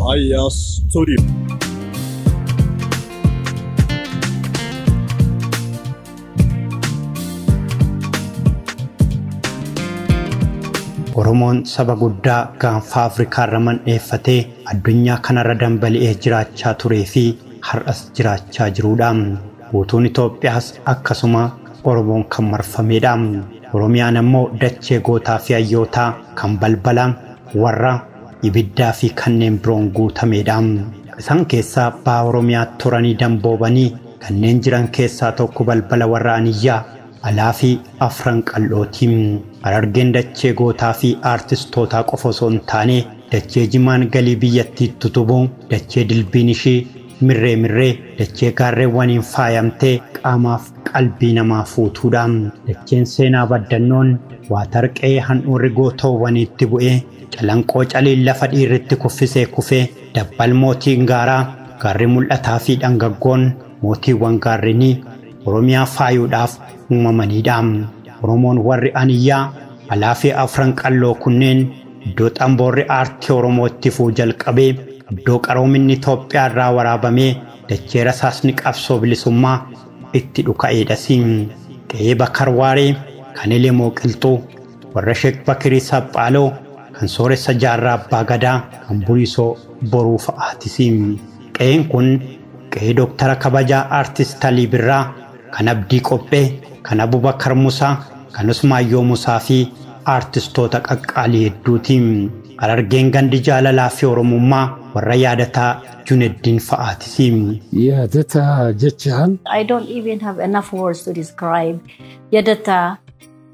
Faya Studio. Oromoon saba guddaa gaanfa Afrikaa raman dheeffatee addunyaa kanarra dambali'ee jiraachaa turee fi har'as jiraachaa jiruudha. Guutuun Itoophiyaas akkasuma Oromoon kan marfameedha. Oromiyaan ammoo dachee gootaa fi hayyootaa kan balbala warra ibiddaa fi kanneen biroon guutameedha. Isaan keessaa baha Oromiyaa turanii damboobanii kanneen jiran keessaa tokko balbala warra Aniyyaa alaa fi afran qal'ootiin. Harargeen dachee gootaa fi aartistootaa qofa osoo hin taane dachee jimaan galii biyyattii tutubuu dachee dilbiin ishii mirree dachee gaarreewwaniin faayamtee qaamaaf qalbii namaa fuutuudha. Dacheen seenaa baddannoon waatarqee handhuurri gootoowwaniitti bu'ee calanqoo caliin lafa dhiirritti kuffisee kufee dabbal mootiin gaarri mul'ataa fi dhangaggoon mootiiwwan gaarrinii Oromiyaa faayuudhaaf uumamaniidha. Oromoon warri Aniyyaa alaa fi afran qalloo kunneen iddoo xamboorri aartii Oromootti fuu jalqabee iddoo qaroominni Itoophiyaa irraa waraabamee dachee rasaasni qabsoo bilisummaa itti dhuka'eedhas. Qe'ee Bakar Waaree kan Elemoo Qilxuu warra Sheek Bakirii Saphaaloo kan sooressa jaarraa Abbaa Gadaa kan Buriisoo Boruu fa'aatis. Qe'een kun qe'ee Dooktara Kabajaa Aartist Alii Birraa kan Abdii Qophee kan Abubakar Musaa kan Usmaayyoo Musaa fi aartistoota qaqqaalii hedduutiin. Harargeen gandi jaalalaa fi Oromummaa warra yaadataa Juneddin fa'aatis. Yaadataa jechaan I don't even have enough words to describe Yaadataa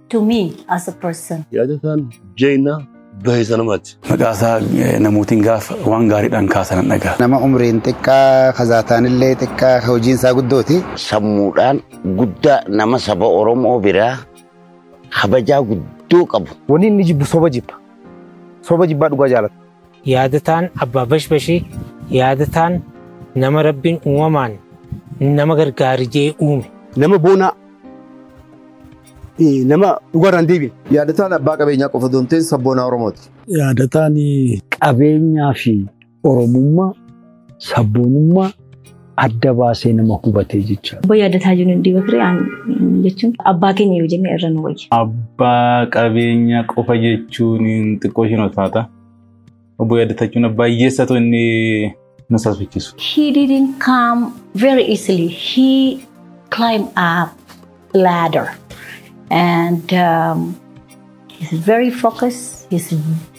to me as a person. Yaadataan Jeenaa Bahisanamati. Maqaasaa namootiin gaafa waan gaariidhaan kaasan dhagaa. Nama umriin xiqqaa kazaataanillee xiqqaa hojiinsaa guddooti. Sammuudhaan guddaa nama saba Oromoo biraa kabajaa guddoo qabu. Wanni inni jibbu soba jibba. Soba jibbaa dhugaa jaalata. Yaadataan abbaa bashbashii yaadataan nama rabbiin uumamaan nama gargaarijee uume. Nama boonaa. Nama dhugaarraan deebiin. Yaadataan abbaa qabeenyaa qofa doonteen sabboonaa Oromooti. yaadataan qabeenyaa fi Oromummaa sabboonummaa adda baasee nama hubatee jecha. Obbo Yaadataa Juneddin Bakirii jechuun abbaa keenya yoo jenne irra nu wayya. Abbaa qabeenya qofa jechuun xiqqoo isheen ulfaata. Obbo Yaadataa jechuun abbaa hiyyeessatu inni nu sasfichiisu. He didn't come very easily. He climbed up ladder. And he's very focused, he's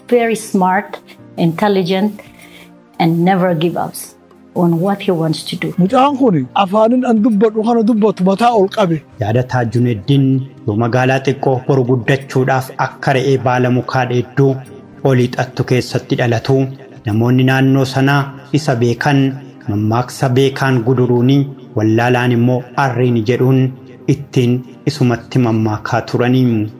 very smart, intelligent, and never give up on what he wants to do. Mucaan kun afaanin an dubbadhu kana dubbatu mataa ol qabe. Yaadataa Juneddin yoo magaalaa xiqqoo boru guddachuudhaaf akka re'ee baala mukaa dheedduu olii xattu keessatti dhalatu namoonni naannoo sanaa isa beekan mammaaksa beekaan guduruuni wallaalaan immoo arriin jedhuun ittiin isumatti mammaakaa turanii.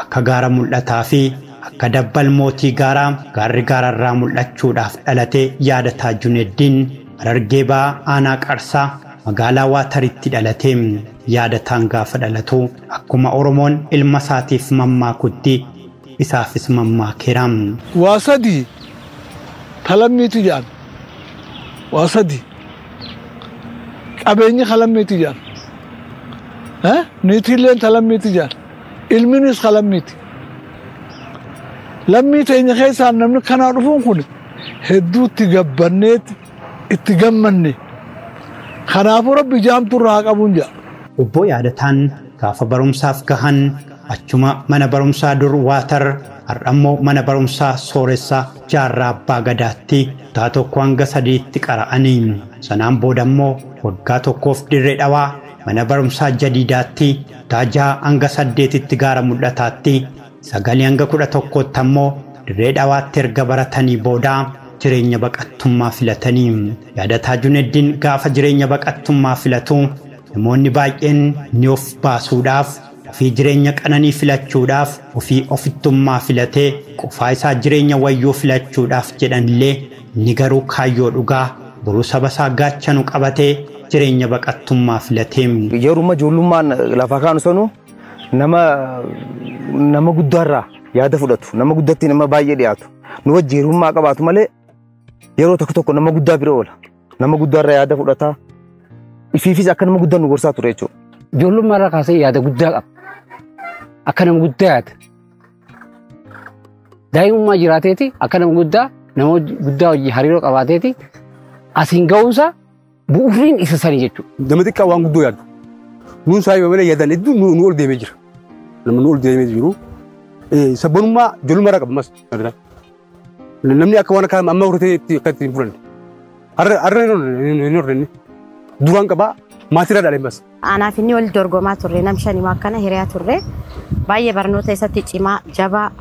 Akka gaara mul'ataa fi akka dabbal mootii gaarri gaararraa mul'achuudhaaf dhalate Yaadataa Juneddin Harargee ba'aa aanaa Qarsaa magaalaa Waataritti dhalate. Yaadataan gaafa dhalatu akkuma Oromoon ilma isaatiif mammaakutti isaafis mammaakeera. Waa sadii kalammiitu jedhan. Waa sadii qabeenyi kalammiitu jedhan. Niitiilleen talammiitu jedhan. Ilmiinis kalammiiti. Lammii teenya keessaan namni kanaa dhufuun kun hedduutti gabbanneeti itti gammanne. Kanaafuu Rabbi jaamtu irraa qabuun jedha. Obbo Yaadataan gaafa barumsaaf gahan achuma mana barumsaa dur Waatar har'ammoo mana barumsaa sooressaa jaarraa Abbaa Gadaatti kutaa tokko hanga sadiitti qara'anii. Sanaan boodammoo waggaa tokkoof Dirree Dhawaa mana barumsaa Jadiidaatti kutaa 6 hanga 8tti gaara mul'ataatti 9 hanga 11tti ammoo Dirree Dhawaatti erga baratanii booda jireenya baqattummaa filatanii. Yaadataa Juneddin gaafa jireenya baqattummaa filatu namoonni baay'een ni of baasuudhaaf ofii jireenya qananii filachuudhaaf ofii ofittummaa filatee qofaa isaa jireenya wayyuu filachuudhaaf jedhanillee ni garuu kaayyoo dhugaa boruu saba isaa gaachanu qabatee jireenya baqattummaa filatee. Yeruma ijoollummaan lafa kaanu sanu nama guddaarraa yaada fudhatu nama guddatti nama baay'ee dhiyaatu nu wajjirummaa qabaatu malee yeroo tokko nama guddaa bira oola. Nama guddaa irraa yaada fudhata. Ifiifis akka nama guddaa nu gorsaa ture jechuudha. Ijoollummaa irraa kaasee yaada guddaa qaba. Akka nama guddaa yaada. Daa'imummaa jiraateeti akka nama guddaa hojii hariiroo qabaateeti asiin ga'uunsa bu'uuriin isa sanii jechuudha. Nama xiqqaa waan guddoo yaadu. Nuun saayii malee yaadan hedduu nu ol deemee jira. Nama nu ol deemee jiru. Sabboonummaa ijoollummaa irraa qaba mas. Namni akka waan akka amma horatee akka ittiin furan. Har'a hin horrenni. Duraan qabaa maatii irraa dhaalee mas. Anaaf inni wal dorgomaa turre nam shanii akkana hiriyaa turre baay'ee barnoota isatti cimaa jabaa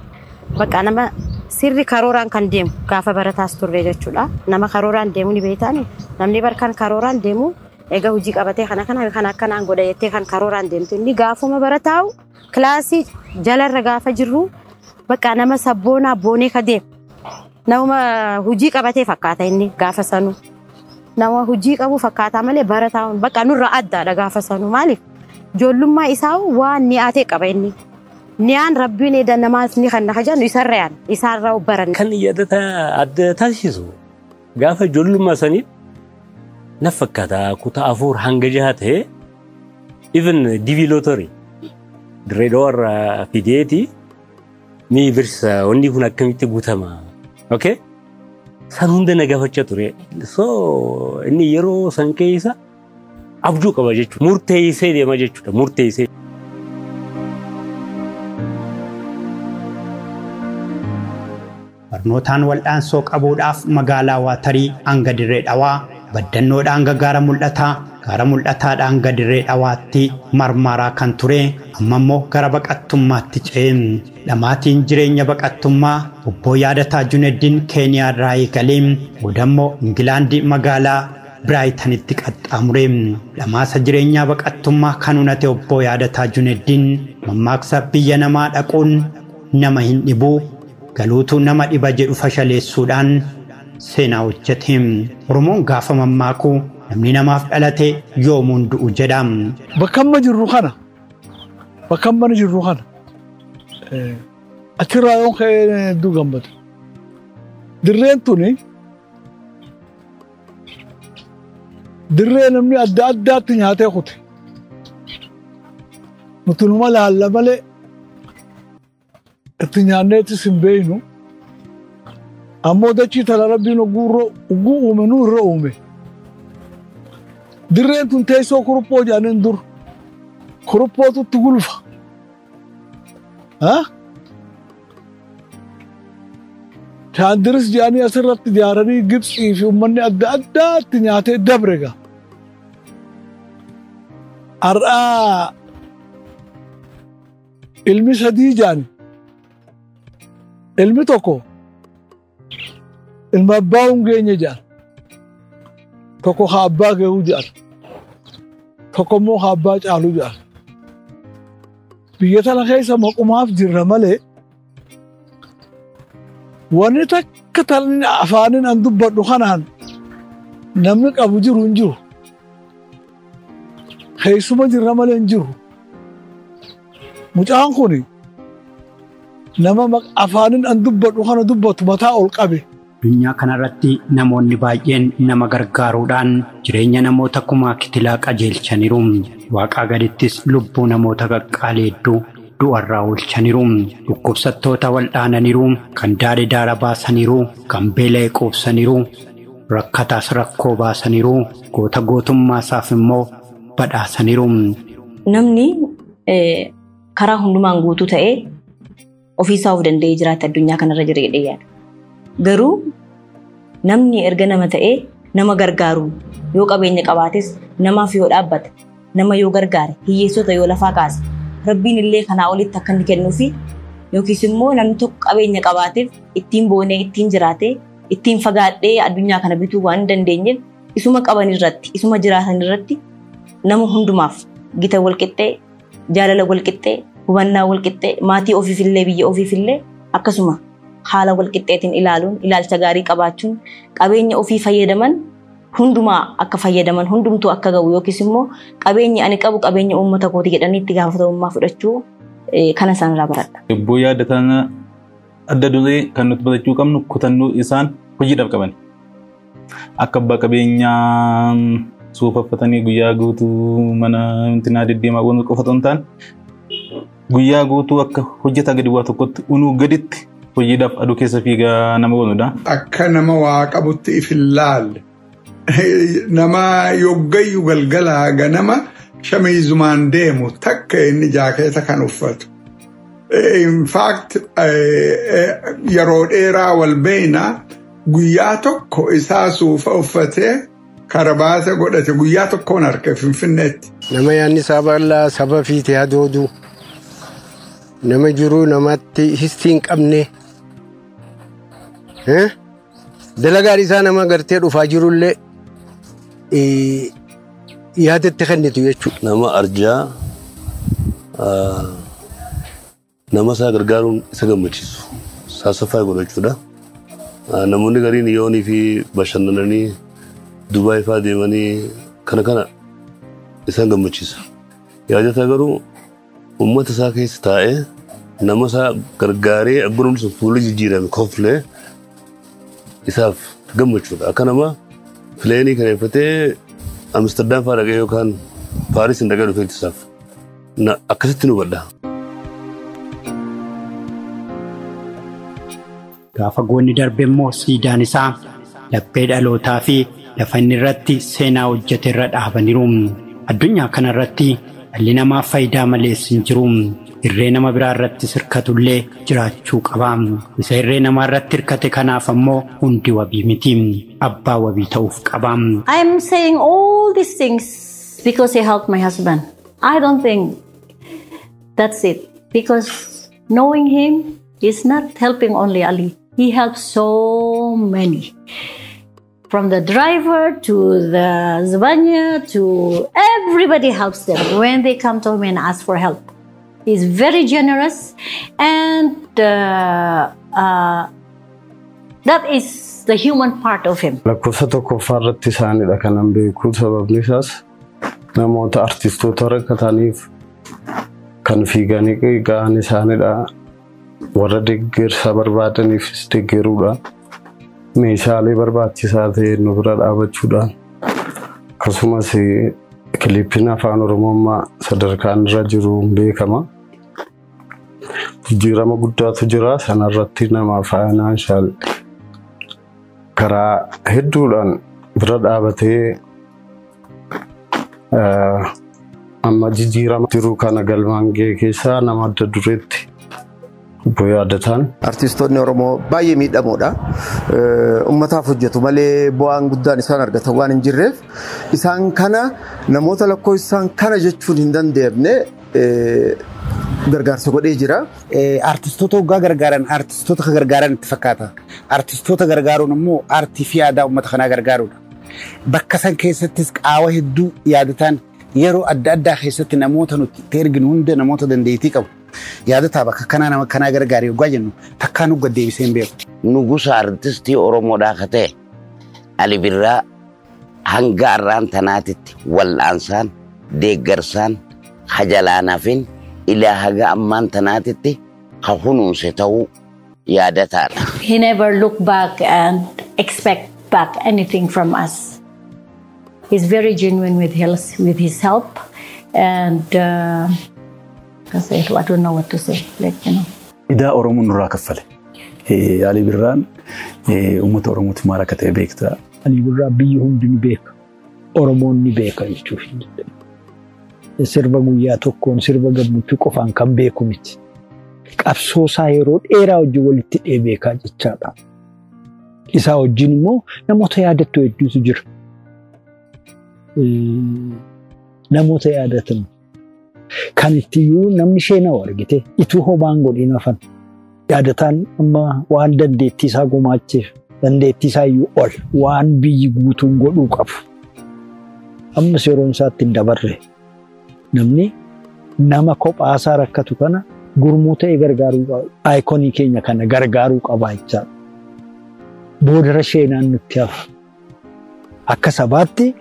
bakka nama sirri karooraan kan deemu gaafa barataas turre jechuudha. Nama karooraan deemu ni beektaani namni barkan karooraan deemu egaa hojii qabatee kana akkanaan godha jettee kan karooraan deemtu inni gaafuma barataa'u kilaasii jalarra gaafa jirru bakka nama sabboonaa boonee ka deemu nama hojii qabatee fakkaata inni gaafa sanuu. Nama hojii qabu fakkaata malee barataan bakka nurra addaadha gaafa sanuu maaliif ijoollummaa isaa waan ni'aatee qaba inni ni'aan rabbiin eeda namaaf ni kan naka jennu isarraa baran. Kan yaadata adda taasisu gaafa ijoollummaa sanii na fakkaata kutaa afur hanga jaha ta'e even divilootorii direedoorra fideeti mi birsa wanni kun akkamitti guutama. Okay? San hunda na gaafachaa ture. So inni yeroo san keessa abjuu qaba jechuudha. Murteessee deema jechuudha. Murteessee. Barnootaan wal'aansoo qabuudhaaf magaalaa Waatarii hanga Dirree Dhawaa baddannoodhaan gaara mul'ataa gaara mul'ataadhaan hanga Dirree Dhawaatti marmaraa kan ture amma immoo gara baqattummaatti ce'e. Dhamaatiin jireenya baqattummaa obbo Yaadataa Juneddin Keeniyaa irraa eegalee boodammoo Ingilaandii magaalaa Biraayitanitti qaxxaamure. Dhamaasa jireenyaa baqattummaa kan hunate obbo Yaadataa Juneddin mammaaksa biyya namaa dhaquun nama hin dhibu galuutu nama dhiba jedhu fashaleessuudhaan seenaa hojjete. Oromoon gaafa mammaaku namni namaaf dhalate yoomuun du'u jedha. Bakka amma jirru kana achirraa yoon ka'ee hedduu gammadu. Dirreen tuni dirree namni adda addaatti nyaatee kute. Nuti numa laalla malee itti nyaanneetis hin beeynu. Ammoo dachii tana rabbiin oguu uume nu irra uume. Dirreen tun teessoo kuruphoo jedhaniin dur kuruphootutti gulfa. Taandiris jedhanii asirratti ijaaranii Gibxii fi uummanni adda addaatti nyaatee dabrega. Har'aa ilmi sadii jaani. Ilmi tokko ilma abbaa hungeenye jaan. Tokko haa abbaa gahuu jaan. Tokko immoo haa abbaa caaluu jaan. Biyya tana keessa maqumaaf jirra malee wanni takka tan afaanin an dubbadhu kanaan namni qabu jiru hin jiru. Keessuma jirra malee hin jiru. Mucaan kuni nama afaanin an dubbadhu kana dubbatu mataa ol qabe. Addunyaa kanarratti namoonni baay'een nama gargaaruudhaan jireenya namoota kumaa kitilaa qajeelchaniiru. Waaqaa gadittis lubbuu namoota qaqqaalee hedduu du'arraa oolchaniiru. Dhukkubsattoota wal'aananiiru, kan daadhii daara baasaniiru, kan beela'ee quubsaniiru, rakkataas rakkoo baasaniiru, goota gootummaasaaf immoo badhaasaniiru. Namni karaa hundumaan guutuu ta'ee ofiisaa of danda'ee jiraata addunyaa kanarra jira jedhee yaada. Garuu namni erga nama ta'ee nama gargaaru yoo qabeenya qabaates namaaf yoo dhaabbata nama yoo gargaare hiyyeessota yoo lafaa kaase rabbiin illee kanaa olitti akka inni kennuufi yookiis immoo namni tokko qabeenya qabaateef ittiin boonee ittiin jiraatee ittiin fagaadhee addunyaa kana bituu waan hin dandeenyeef isuma qaban irratti isuma jiraatan irratti nama hundumaaf gita walqixxee jaalala walqixxee hubannaa walqixxee maatii ofiifillee biyya ofiifillee akkasuma haala walqixxeetiin ilaaluun ilaalcha gaarii qabaachuun qabeenya ofii fayyadaman hundumaa akka fayyadaman hundumtuu akka ga'u yookiis immoo qabeenyi ani qabu qabeenya uummata kooti jedhanii itti gaafatamummaa fudhachuu kana sanarraa baradha. Obbo Yaadataan adda duree kan nuti barachuu qabnu kutannoo isaan hojiidhaaf qaban. akka abbaa qabeenyaa suufaffatanii guyyaa guutuu mana intinaa deddeemaa waan qofa ta'an ta'an guyyaa guutuu akka hojjetaa gadi waa tokkotti unuu gaditti hojiidhaaf aduu keessa fiigaa nama goonudha. Akka nama waa qabutti ifillaalle nama yoggayyu galgalaa ganama shamiizumaan deemu takka inni jaakeeta kan uffatu. In fact, yeroo dheeraa wal beeyna guyyaa tokko isaa suufa uffatee karabaata godhate guyyaa tokkoon harka Finfinneetti. Nama yaadni isaa bal'aa saba fiitee adoodu nama jiru namatti histiin qabne dalagaan isaa nama gartee dhufaa jirullee yaadatti kennitu jechuudha. Nama arjaa nama isaa gargaaruun isa gammachiisu saasafaa godhachuudha. Namoonni gariin yoonii fi bashannananii Dubaay fa'aa deemanii kana isaan gammachiisa. Yaadata garuu uummata isaa keessa taa'ee nama isaa gargaaree abboon sun fuula jijjiirame kofilee isaaf gammachuudha. Akka nama fileenii kan eeffatee Amsterdam fa'aa dhaqee yookaan Paaris hin dhaqee dhufeetti isaaf akkasitti nu badha. Gaafa goonni darbe immoo siidaan isaa laphee dhalootaa fi lafa inni irratti seenaa hojjete irra dhaabaniiru. Addunyaa kana irratti dhalli namaa faayidaa malees hin jiru. Irree nama biraa irratti hirkatullee jiraachuu qaba. Isa irree namaa irratti hirkate kanaaf ammoo hundi wabii miti. Abbaa wabii ta'uuf qaba. I'm saying all these things because he helped my husband. I don't think that's it. Because knowing him is not helping only Ali. He helps so many. From the driver to the Zvanya to everybody helps them when they come to him and ask for help. He's very generous and that is the human part of him. Lakkoofsa tokkoffaa irratti isaanidha kanan beeku sababni isaas namoota artistoota rakkataniif kan fiiganii ga'an isaanidha. Warra deeggarsa barbaadaniifis deeggaruudha. Meeshaalee barbaachisaa ta'e nu bira dhaabachuudhaan akkasumas kiliippiin afaan Oromoo sadarkaan irra jiru beekama. Jijjiirama guddaatu jira sanarratti nama faayinaanshaal karaa hedduudhaan bira dhaabatee amma jijjiirama jiru kana galmaan ga'e keessaa nama adda dureetti boyaadatan. Artistoonni Oromoo baay'ee miidhamoodha. Uummataaf hojjetu malee bu'aan guddaan isaan argatan waan hin jirreef isaan kana namoota lakkoofsaan kana jechuun hin dandeenye gargaarsa godhee jira. Artistoota waggaa gargaaran artistoota kan gargaaran itti fakkaata. Artistoota gargaaruun immoo aartii fi aadaa uummata kanaa gargaaruudha. Bakka san keessattis qaawwa hedduu yaadatan yeroo adda addaa keessatti namoota nuti erginu hunda namoota dandeettii qabu. Yaadataa bakka kanaa nama kanaa gargaaree waggaa jennu takkaa nu gaddeebisee hin beeku. Nugusa artistii Oromoodhaa ka ta'e Ali Birraa hanga arraan tanaatitti wal'aansaan deeggarsaan hajalaanaafin ilaa haga ammaan tanaatitti ka hunuunse ta'uu yaadataadha. He never looked back and expect back anything from us. He's very genuine with his help and I don't know what to say. Idaa Oromoon nurraa kaffale. Ali Birraan uummata Oromootti maal akka ta'e beekta. Ali Birraa biyyi hundi ni beeka. Oromoon ni beeka jechuudha. Sirba guyyaa tokkoon sirba gammachuu qofaan kan beeku miti. Qabsoo isaa yeroo dheeraa wajjin walitti beekaa jechaadha. Isaa wajjin immoo namoota yaadattu hedduutu jira. Namoota yaadatan. Kan ittiyuu namni sheenaa argite ituu hobaan godhin hafan yaadataan amma waan dandeettii isaa gumaacheef dandeettii isaa iyyuu ol waan biyyi guutuun godhuu qabu. Amma yeroon isaatti hin dabarre namni nama kophaasaa rakkatu kana gurmuu ta'e gargaaruu qaba. Aayikonii keenya kana gargaaruu qaba jechaadha. Boodara sheenaan nutti hafa. Akka sabaatti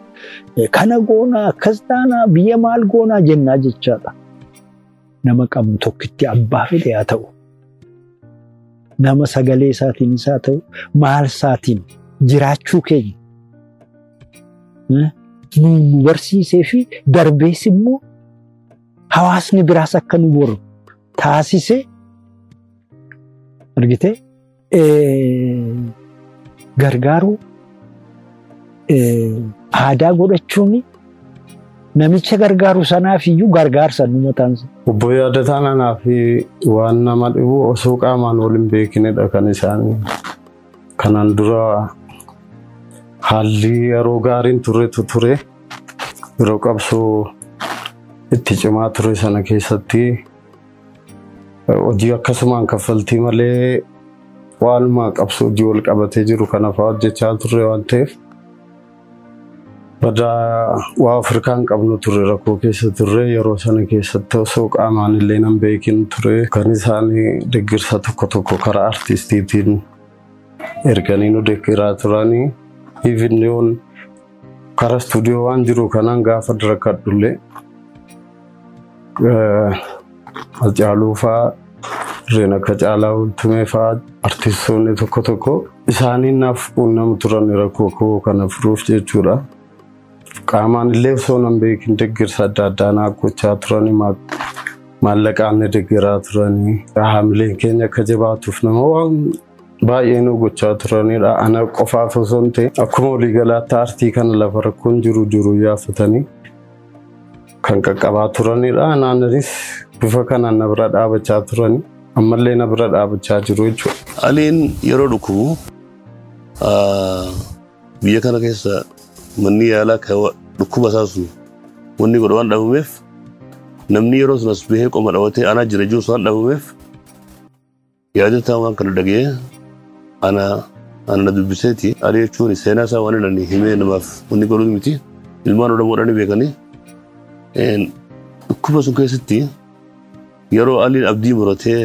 kana goonaa akkas taanaa biyya maal goonaa jennaa jechaadha. Nama qabnu tokkitti abbaa fedhe haa ta'u. Nama sagalee isaatiin isaa ta'u maal isaatiin jiraachuu keenya nu barsiisee fi darbees immoo hawaasni biraas akka nu boru taasise argite gargaaru aadaa godhachuun namicha gargaaru sanaaf iyyuu gargaarsa nu mataansa. Obbo Yaadataan anaa fi waan nama dhibu osoo qaamaan waliin beekinedha kan isaanii. Kanaan dura haalli yeroo gaariin turetu ture. Yeroo qabsoo itti cimaa ture sana keessatti hojii akkasumaan kaffaltii malee waanuma qabsoo hojii wal qabatee jiru kana fa'aa hojjechaa turre waan ta'eef badaa waa Afrikaan qabnu turre rakkoo keessa turre yeroo sana keessatti osoo qaamaan illee nan beekin ture kan isaanii deeggarsa tokko tokko karaa artistiitiin erganii nu deeggaraa turanii ivinniyoon karaa stuudiyoo waan jiru kanaan gaafa dirakkadhullee Hacaaluu fa'aa Reen akka Caalaa Bultumee fa'aa artistoonni tokko tokko isaanii naaf quunnamu turan rakkoo kana furuuf jechuudha. Qaamaan illee osoo nan beekin deeggarsa adda addaa naa gochaa turanii maallaqaan deeggaraa turanii haamileen keenya akka jabaatuuf nama waan baay'ee nu gochaa turanidha. Ana qofaaf osoo hin ta'in akkuma waliigalaatti aartii kana lafa rakkoon jiru yaafatanii kan qaqqabaa turanidha. Anaanis bifa kanaan na bira dhaabachaa turanii ammallee na bira dhaabachaa jiru jechuudha. Aliin yeroo dhukkubu biyya kana keessa manni yaalaa dhukkuba isaa sun wanni godhu waan dhabameef namni yeroo sunas bahee qoma dhawatee anaa jira jiru waan dhabameef yaadataa waan kana dhagee ana na dubbiseeti Ali jechuun seenaa isaa waan inni himee namaaf wanni godhu miti ilmaan Oromoodhaan beekanii dhukkuba sun keessatti yeroo Aliin abdii muratee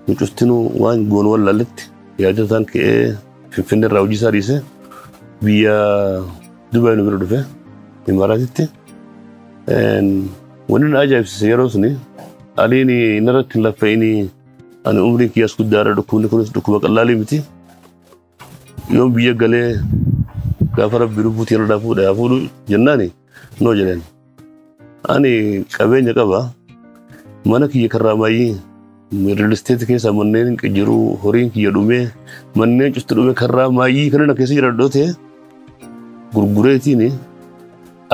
mucuftinuu waan goon wallaalletti yaadataan ka'ee Finfinnee irraa hojii isaa dhiisee biyya Dubai nu bira dhufe Imaaraatitti wanni na ajaa'ibsiise yeroo suni Aliin narratti hin laffa'ini ani umrii kiyyaas guddaadha dhukkubni kunis dhukkuba qallaalii miti yoon biyya galee gaafa rabbi lubbuutii irra fuudhu jennaani noo jedheen ani qabeenya qaba mana kiyya karraamaayii real estate keessa manneen jiru horiin kiyya dhumee manneen cufti dhume karraamaayii kana keessa jiradhoo ta'e gurgureetiin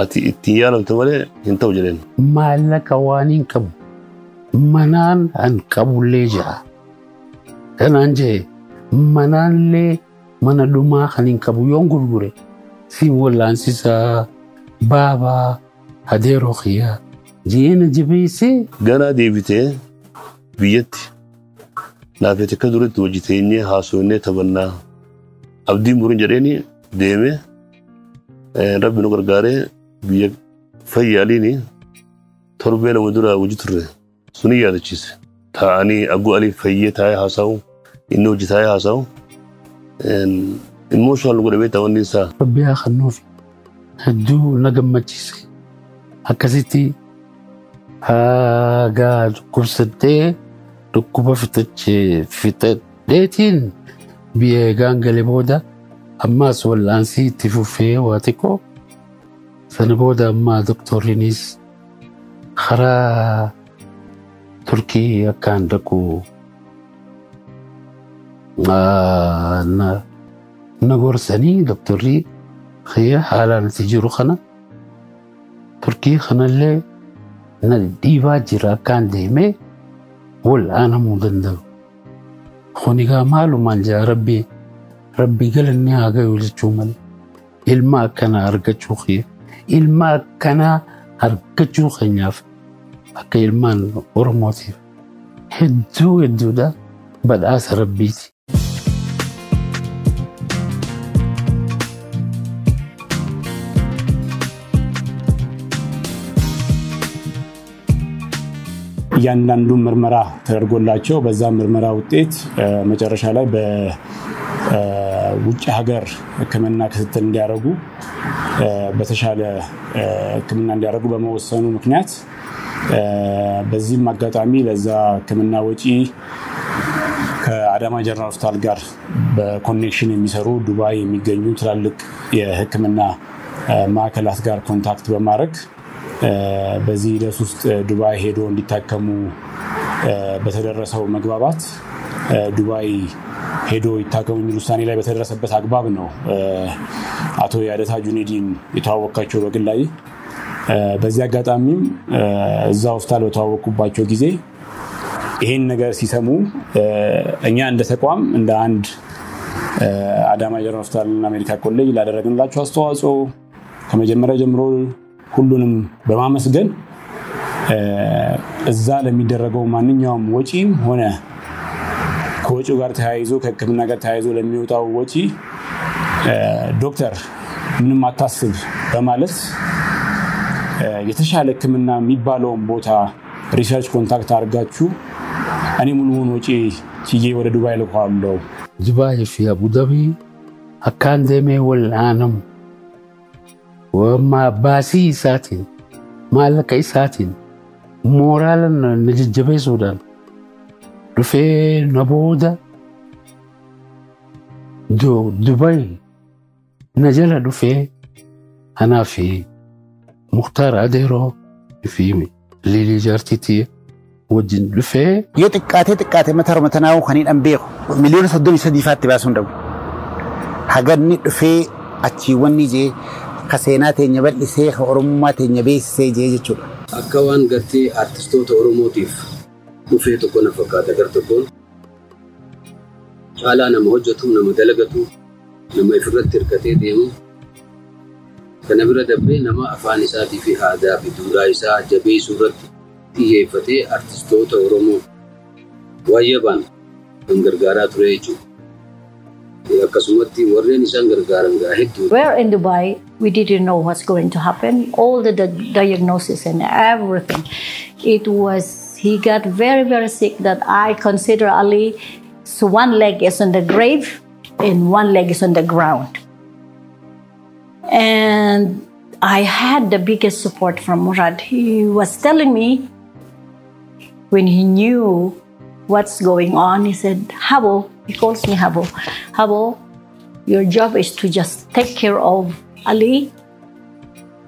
ati ittiin yaalamte malee hin ta'u jedheen. Maallaqa waan hin qabu manaan an qabullee jira. Kanaan jee manaallee mana dhumaa kan hin qabu yoon gurgure si wallaansisaa baabaa adeeroo kiyyaa jeena jabeessee. Ganaa deebitee biyyatti naafete akka duratti hojii teenyee haasofnee taphannaa abdiin muriin jedheeni deemee rabbi nu gargaaree biyya Fayyaaliini torbee lama dura hojii turre suni yaadachiise. Taa'anii aggoo alii fayyee taa'ee haasa'u inni hojii taa'ee haasa'u immoo shawal godhamee ta'uun isaa. Rabbi haa kennuufi hedduu na gammachiise akkasitti hagaa dhukkubsattee dhukkuba fixadheetiin biyya gaangalee booda ammaas wallaansii itti fufee waa xiqqoo sana booda ammaa doktoriinis karaa Turkii akkaan dhaqu na gorsanii doktorri kiyya haalaan itti jiru kana Turkii kanallee na dhiibaa jira akkaan deemee wal'aanamuu danda'u. Kunigaa maalumaan jaa rabbi galanni haa gayu jechuu malee ilma akkanaa argachuu kiyya ilma akkanaa argachuu keenyaaf akka ilmaan Oromootiif hedduudha badhaasa rabbiiti. እያንዳንዱ ምርመራ ተደርጎላቸው በዛ ምርመራ ውጤት መጨረሻ ላይ በውጭ ሀገር ሕክምና ክትትል እንዲያደርጉ በተሻለ ሕክምና እንዲያደርጉ በመወሰኑ ምክንያት በዚህም አጋጣሚ ለዛ ሕክምና ወጪ ከአዳማ ጀነራል ሆስፒታል ጋር በኮኔክሽን የሚሰሩ ዱባይ የሚገኙ ትላልቅ የሕክምና ማዕከላት ጋር ኮንታክት በማድረግ በዚህ ሂደት ውስጥ ዱባይ ሄዶ እንዲታከሙ በተደረሰው መግባባት ዱባይ ሄዶ ይታከሙ የሚል ውሳኔ ላይ በተደረሰበት አግባብ ነው አቶ ያደታ ጁኔዲን የተዋወቃቸው በግላይ በዚህ አጋጣሚም እዛ ሆስፒታል በተዋወቁባቸው ጊዜ ይሄን ነገር ሲሰሙ እኛ እንደ ተቋም እንደ አንድ አዳማ ጀነራል ሆስፒታል እና ሜዲካል ኮሌጅ ላደረግንላቸው አስተዋጽኦ ከመጀመሪያ ጀምሮ ሁሉንም በማመስገን እዛ ለሚደረገው ማንኛውም ወጪም ሆነ ከወጪው ጋር ተያይዞ ከሕክምና ጋር ተያይዞ ለሚወጣው ወጪ ዶክተር ምንም አታስብ በማለት የተሻለ ሕክምና የሚባለውን ቦታ ሪሰርች ኮንታክት አድርጋችሁ እኔ ሙሉውን ወጪ ችዬ ወደ ዱባይ ልኳለሁ። ዱባይ في ابو ظبي አካን ደሜ ወላንም ወማ ባሲ ሳቲን ማለከይ ሳቲን ሞራልን ንጅጀበ ሱዳን ዱፌ ነቦዳ ዱባይ ነጀላ ዱፌ አናፊ ሙክታር አዴሮ ፊሚ ሊሊ ጃርቲቲ ወጅን ዱፌ የጥቃቴ መተር መተናው ኸኒን አንቤው ሚሊዮን ሰዶም ይሰዲፋት ባሱን ደው ሀገርኒ ዱፌ አቺ ወኒ ጄ ከሴና ተኛ በልሴ ኦሮሞማ ተኛ ቤሴ ጄ ጀቹ አካዋን ገርቴ አርቲስቶት ኦሮሞቲፍ ዱፌ ተቆነ ፈቃደ ገርተቆ ጫላ ነመ ሆጀቱ ነመ ደለገቱ ነመ ይፍረት ትርከቴ ዴሙ ከነብረ ደብሬ ነመ አፋን ኢሳቲ ፊ ሃዳ ቢዱራ ኢሳ ጀቤ ሱረት ይሄፈቴ አርቲስቶት ኦሮሞ ዋየባን እንገርጋራ ቱሬጁ ያከሱመቲ ወሬን ኢሳንገርጋራንጋ ሄዱ We're in Dubai. We didn't know what's going to happen. All the diagnosis and everything. He got very, very sick that I consider Ali, so one leg is on the grave and one leg is on the ground. And I had the biggest support from Murad. He was telling me when he knew what's going on, he said, Habo, he calls me Habo. Habo, your job is to just take care of Ali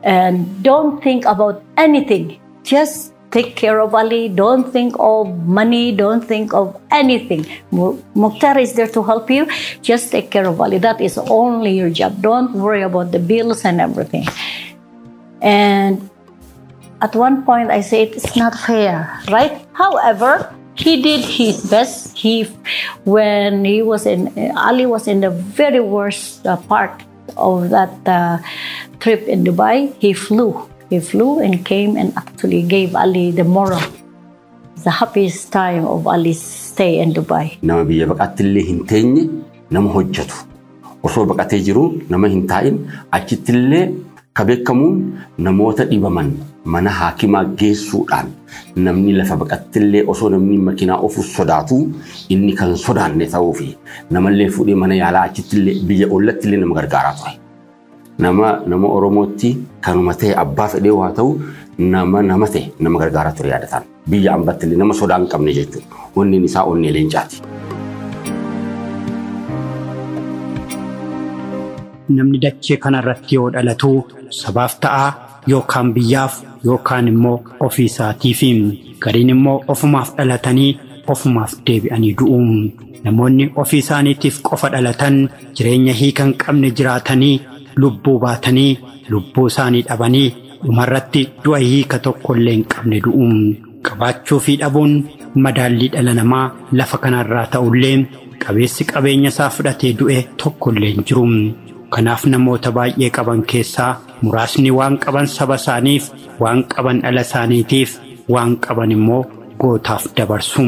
and don't think about anything. Just take care of Ali. Don't think of money. Don't think of anything. Mukhtar is there to help you. Just take care of Ali. That is only your job. Don't worry about the bills and everything. And at one point I said, it's not fair, right? However, he did his best. When Ali was in the very worst part of that trip in Dubai, he flew and came and actually gave Ali the moral. The happiest time of Ali's stay in Dubai. Nama biya baqatille hinteenye nama hojjetu. Osoo baqatee jiru nama hintaa'in achittillee kabekamuun namoota dhibaman mana haakimaa geessuudhaan namni lafa baqattillee osoo namni makiinaa ofu sodaatu inni kan sodaanne ta'uu fi namallee fuudhee mana yaalaa achittillee biyya ollattillee nama gargaaraa ture. Nama Oromootti kanuma ta'e abbaa fedhee waa ta'u nama ta'e nama gargaaraa ture yaadataan biyya ambattillee nama sodaan qabne jechuudha. Onneen isaa onnee leencaati. Namni dachee kanarratti yoo dhalatu sabaaf ta'a yookaan biyyaaf yookaan immoo ofii isaatiif gariin immoo ofumaaf dhalatanii ofumaaf deebi'anii du'u. Namoonni ofii isaaniitiif qofa dhalatan jireenya hiikan qabne jiraatanii lubbuu baatanii lubbuu isaanii dhabanii dhumarratti du'a hiika tokkollee hin qabne du'u. Qabaachuu fi dhabuun madaallii dhala namaa lafa kanarraa ta'ullee qabeessi qabeenya isaa fudhatee du'e tokkollee hin jiru. Kanaaf namoota baay'ee qaban keessaa muraasni waan qaban saba isaaniif, waan qaban dhala isaaniitiif, waan qaban immoo gootaaf dabarsu.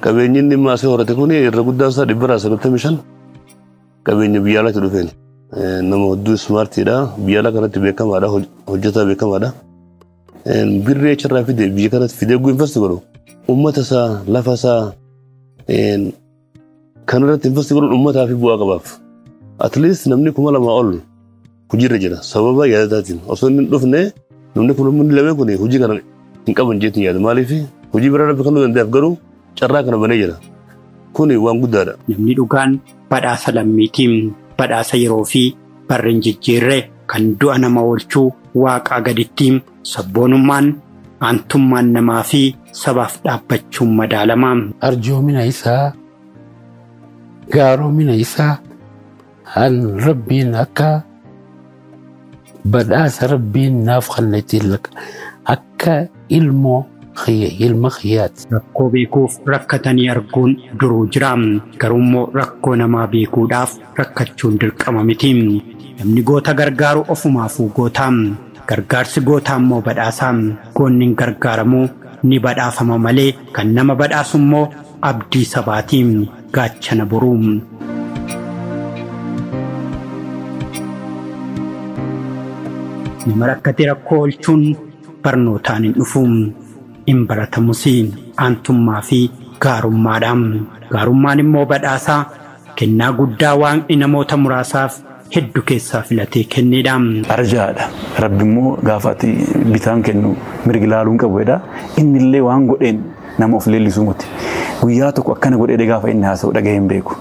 Qabeenyi inni maasee horate kun irra guddaan isaa 195 qabeenya biyya alaatti dhufeen. Nama hedduu smartiidha. Biyya alaa kanatti beekamaadha. Hojjetaa beekamaadha. Birree achirraa fide biyya kanatti fidee investi godhu. Uummata isaa lafa isaa kanarratti investi godhuun uummataa fi bu'aa qabaaf. At least namni 2,000 ol hojirra jira. Sababa yaadaatiin osoo inni dhufne namni kun lameen kun hojii kana hin qaban jeetiin yaada. Maaliif hojii biraa dhabe kanuu danda'eef garuu carraa kana banee jira. Kuni waan guddaadha. Namni dhugaan badhaasa lammiitiin badhaasa yeroo fi barreen jijjiirree kan du'a nama oolchuu waaqaa gaditti sabboonummaan aantummaan namaa fi sabaaf dhaabbachuun madaalama. Arjoomina isaa gaaromina isaa han rabbiin akka badhaasa rabbiin naaf kennetiin akka ilma khiyyaati. Rakkoo beekuuf rakkatanii arguun duruu jira. Garuu rakkoo namaa beekuudhaaf rakkachuun dirqama miti. Namni goota gargaaru ofumaafuu goota. Gargaarsi gootaa immoo badhaasa. Goonni gargaaramu ni badhaafama malee kan nama badhaasu immoo abdii sabaati. Gaachana boruu. Nama rakkate rakkoo oolchuun barnootaan hin dhufu. In baratamusi aantummaa fi gaarummaadhaan. Gaarummaan immoo badhaasaa kennaa guddaa waan namoota muraasaaf hedduu keessaa filatee kennedha. Arjaadha. Rabbi immoo gaafati bitaan kennu mirgi laaluun qabuudha. Inni illee waan godheen nama of leellisuu muti. Guyyaa tokko akkana godhee gaafa inni haasa'u dhagahee hin beeku.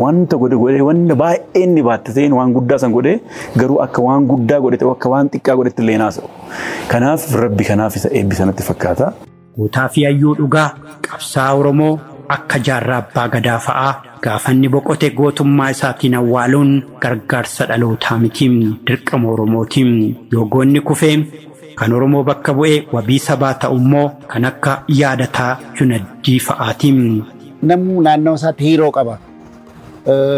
Wanta godhee wanta baay'ee inni baattatee waan guddaa san godhee garuu akka waan guddaa godhete akka waan xiqqaa godhetti illee haasa'u. Kanaaf rabbi kanaaf isa eebbi sanatti fakkaata. Gootaa fi hayyuu dhugaa qabsaa Oromoo akka jaarraa abbaa gadaa fa'aa gaafa inni boqote gootummaa isaatiin awwaaluun gargaarsa dhalootaa miti dirqama Oromootiin. Yoo goonni kufee kan Oromoo bakka bu'ee wabii sabaa ta'ummoo kan akka yaadataa Junaddii fa'aatiin. Namni naannoo isaatti hiiroo qaba.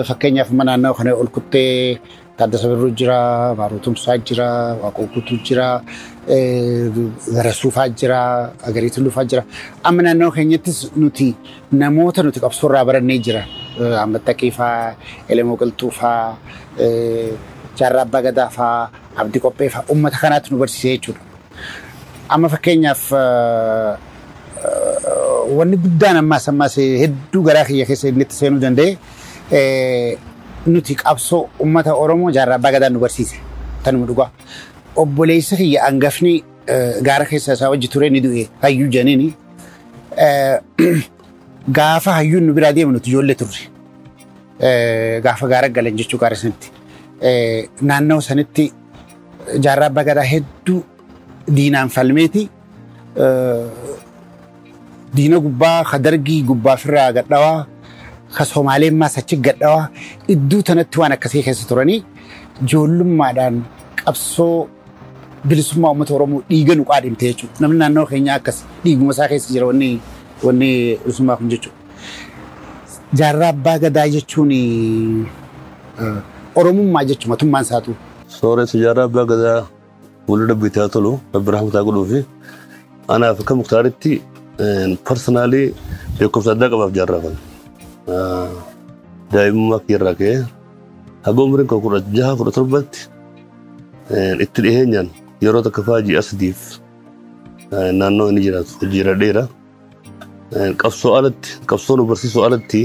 Fakkeenyaaf naannoo kana ol kuttee Taaddasa Birruu jira, Baaruu Tumsaa jira, Waaqoo Guutuu jira, Garasuufaa jira, Agarii Tullufaa jira. Amma naannoo keenyattis nuti namoota nuti qabsoorraa barannee jira. Ammattaqii fa'aa, Elemoo Qilxuu fa'aa, Jaarraa Abbaa Gadaa fa'aa, Abdii Qophee fa'aa uummata kanaatti nu barsiisee jechuudha. Amma fakkeenyaaf wanni guddaan ammaas hedduu garaa kiyya keessa inni itti seenuu danda'e. Nuti qabsoo uummata Oromoo Jaarraa Abbaa Gadaa nu barsiise. Tanuma dhugaa. Obboleessa kiyya hangafni gaara keessa isaa wajji ture ni du'e hayyuu janiini. Gaafa hayyuun nu biraa deemu nuti ijoollee turre. Gaafa gaara galan jechuu gaara sanitti. Naannoo sanitti Jaarraa Abbaa Gadaa hedduu diinaan falmeeti. Diina gubbaa kadargii gubbaa firraa gadhawaa. Ka Somaaleen maas achi gadhawaa iddoo tanatti waan akkasii keessa turanii ijoollummaadhaan qabsoo bilisummaa uummata Oromoo dhiiga nu qaadhimte jechuudha. Namni naannoo keenyaa akkas dhiiguma isaa keessa jira wanni bilisummaa kun jechuudha. Jaarraa Abbaa Gadaa jechuun Oromummaa jechuudha mootummaan isaatu. Sooressa Jaarraa Abbaa Gadaa fuuldura bitaa tolu Rabbi rahmataa godhuu fi anaaf akka Muktaaritti personaalii beekumsa addaa qabaaf jaarraa kana. Daa'imummaa kiirraa ka'ee haga umriin koo 16-17 itti dhiheenyaan yeroo takka fa'aa ji'a sadiif naannoo inni jiraatu jiraadheera. Qabsoo alatti qabsoo nu barsiisuu alatti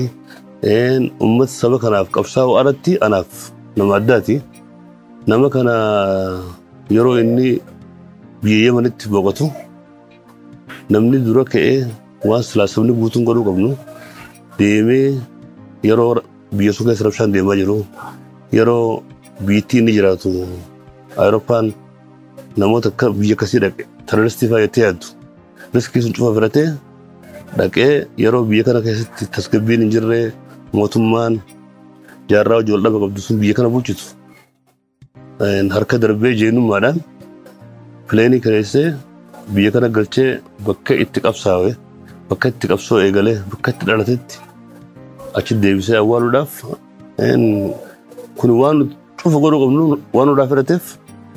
uummata saba kanaaf qabsaa'uu alatti anaaf nama addaati. Nama kana yeroo inni biyya Yemenitti boqotu namni dura ka'ee waan silaa sabni guutuun godhuu qabnu. Deemee yeroo biyya sun keessa rabshaan deemaa jiru yeroo biyyattii inni jiraatu Awurooppaan namoota akka biyya akkasii dhaqe terroristii fa'aa jettee yaaddu riskii sun cufa filatee dhaqee yeroo biyya kana keessatti tasgabbiin hin jirre mootummaan jaarraa hojii wal dhaba qabdu sun biyya kana bulchitu harka darbee jeenummaadhaan pileenii keessee biyya kana galchee bakka itti qabsaa'e bakka itti qabsoo eegalee bakka itti dhalatetti achi deebisee awwaaluudhaaf kun waan cufa godhuu qabnu waan nurraa fudhateef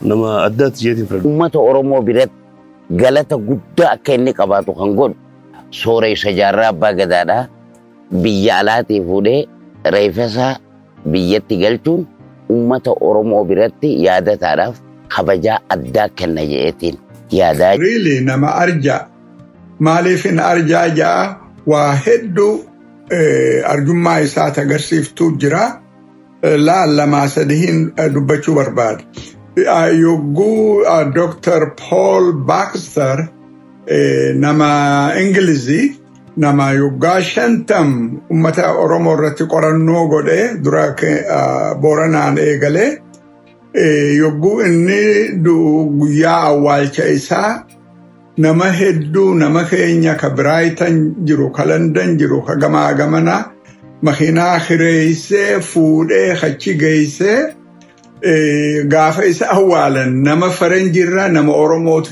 nama addaatti jeetiin fudhatu. Uummata Oromoo biratti galata guddaa akka inni qabaatu kan godhu sooressa Jaarraa Abbaa Gadaadhaa biyya alaatii fuudhee reeffa biyyatti galchuun uummata Oromoo biratti yaadataadhaaf kabajaa addaa kenna jeetiin yaadaa. Really nama arjaa. Maaliif hin arjaa ja'a waa hedduu arjummaa isaati agarsiiftuu jira. Lamaa sadiin dubbachuu barbaada. Yogguu Dr. Paul Baxter nama Ingilizii nama yoggaa 50 uummata Oromoo irratti qorannoo godhee dura Booranaan eegalee yogguu inni guyyaa awwaalcha isaa nama hedduu nama keenya ka Brighton jiru ka London jiru ka gamaa gamana makiinaa kireessee fuudhee achi geessee gaafa isa awwaalan nama faranjirraa nama Oromooti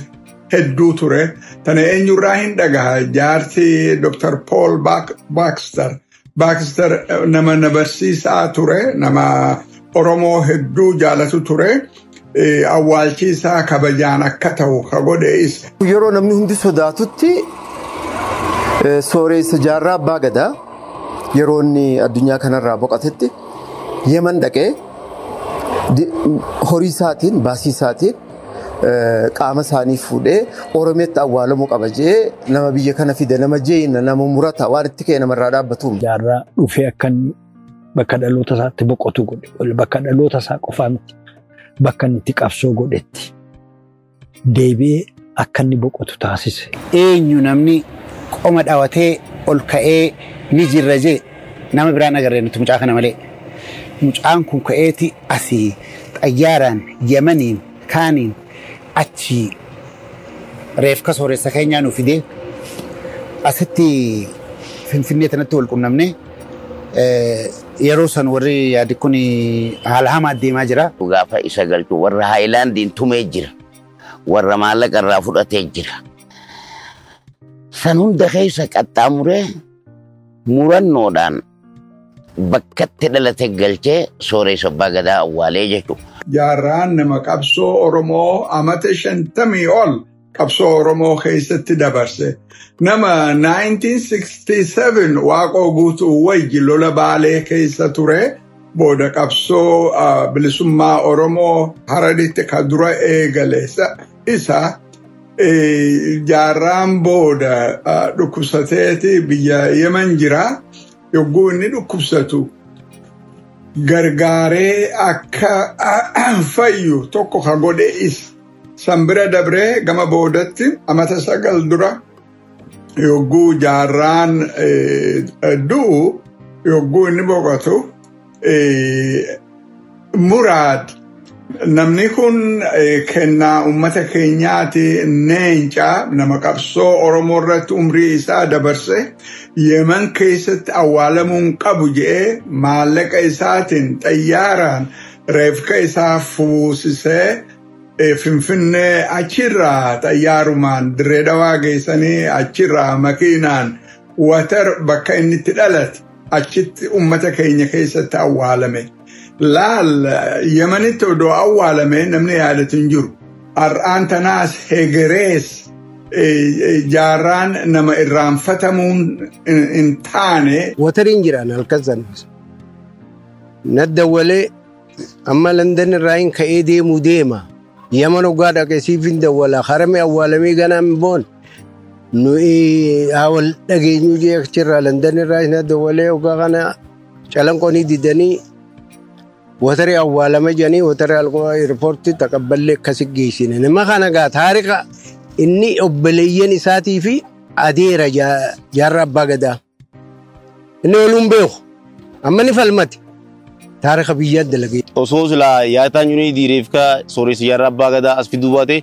hedduu ture. Tana eenyurraa hin dhagaha jaarsi Dr. Paul Baxter nama barsiisaa ture nama Oromoo hedduu jaalatu ture. Awwaalchi isaa kabajaan akka ta'u ka godhe isa. Yeroo namni hundi sodaatutti sooressa jaarraa abbaa gadaa yeroo inni addunyaa kanarraa boqotetti Yemen dhaqee horii isaatiin baasii isaatiin qaama isaanii fuudhee Oromiyaatti awwaalamuu qaba jee nama biyya kana fide nama jeeyina nama murata waan itti ka'e namarraa dhaabbatu. Jaarraa dhufee akka bakka dhaloota isaatti boqotu godhe bakka dhaloota isaa qofaa miti. Bakka inni itti qabsoo godhetti deebi'ee akka inni boqotu taasise. Eenyu namni qoma dhawatee ol ka'ee ni jirra jee nama biraan agarree nuti mucaa kana malee. Mucaan kun ka'eeti asii xayyaaraan Yemeniin kaaniin achi reefka sooressa keenyaa nu fidee asitti Finfinnee tanatti wal qunnamnee yeroo san warri yaadi kun haala hamaa deemaa jira. Gaafa isa galchu warra Haayilaandiin tumee jira. Warra maallaqa irraa fudhatee jira. San hunda keessa qaxxaamuree murannoodhaan bakkatti dhalate galchee sooressa abbaa gadaa awwaalee jechuudha. Jaarraan nama qabsoo Oromoo amata 50 ol qabsoo Oromoo keessatti dabarse. Nama 1967 waaqoo guutuu wayyi lola baalee keessa ture. Booda qabsoo bilisummaa Oromoo Hararitti ka dura eegale isa jaarraan booda dhukkubsateeti biyya Yemen jira. Yogguu inni dhukkubsatu gargaaree akka fayyu tokko ka godhe isa. Sambira dabree gama boodatti amata 9 dura yogguu jaarraan du'u yogguu inni boqotu Muraad namni kun kennaa ummata keenyaati neencaa nama qabsoo Oromoo irratti umrii isaa dabarse Yemen keessatti awwaalamuun qabu jedhee maallaqa isaatiin xayyaaraan reefka isaa fuusisee Finfinnee achirraa xayyaarumaan Dirree Dhawaa geessanii achirraa makiinaan watar bakka inni itti dhalate achitti ummata keenya keessatti awwaalame. Laal Yemenitti odoo awwaalame namni yaadatu hin jiru. Har'aan tanaas hegerees jaarraan nama irraanfatamuun hin taane. Watariin jiraan halkan sanis. Nadda walee amma London irraa hin ka'ee deemuu deema. Yemen ogaa dhaqee siifin dawwala harame awwaalamee ganaan boon nuyi awwal dhageenyu jee achirraa London irraa hin dawwalee ogaa kana calanqoonii didanii watari awwaalame janii watari alqoo airporti taqabbalee akkasi geessine nama kana gaa taariqa inni obboleeyyan isaatii fi adeera jaarra abbaa gadaa inni oluun beeku amma ni falmati. Taariqa biyyaa dalagee. Osoo silaa yaataan yuunii diireef ka sooressa jaarraa abbaa gadaa as fiduu baate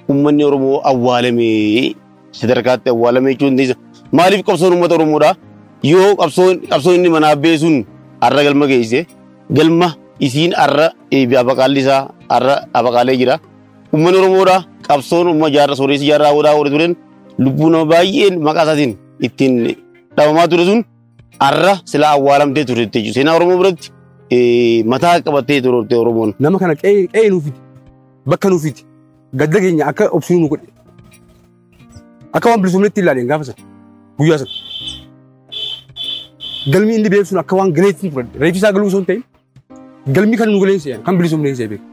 uummanni Oromoo awwaalamee sadarkaatti awwaalamee jechuun maaliif qabsoon uummata Oromoodha? Yoo qabsoon inni manaa beesuun har'a galma geesse galma isiin har'a abaqaalli isaa har'a abaqaalee jira. Uummanni Oromoodha qabsoon uumma jaarraa sooressa jaarraa odaa horii turen lubbuu nama baay'een maqaa isaatiin ittiin dhabamaa ture sun har'a silaa awwaalamtee ture jechuudha. Seenaa Oromoo biratti mataa qabatee turte Oromoon. Nama kana qe'ee nuufiti bakka nuufiti gadda keenya akka obsuu nu godhe akka waan bilisummaatti ilaaleen gaafa sana guyyaa sana galmi inni beeksuun akka waan galeetti fudhadhe reefi isaa galuu osoo hin ta'in galmi kan nu galeense kan bilisummeessee beeku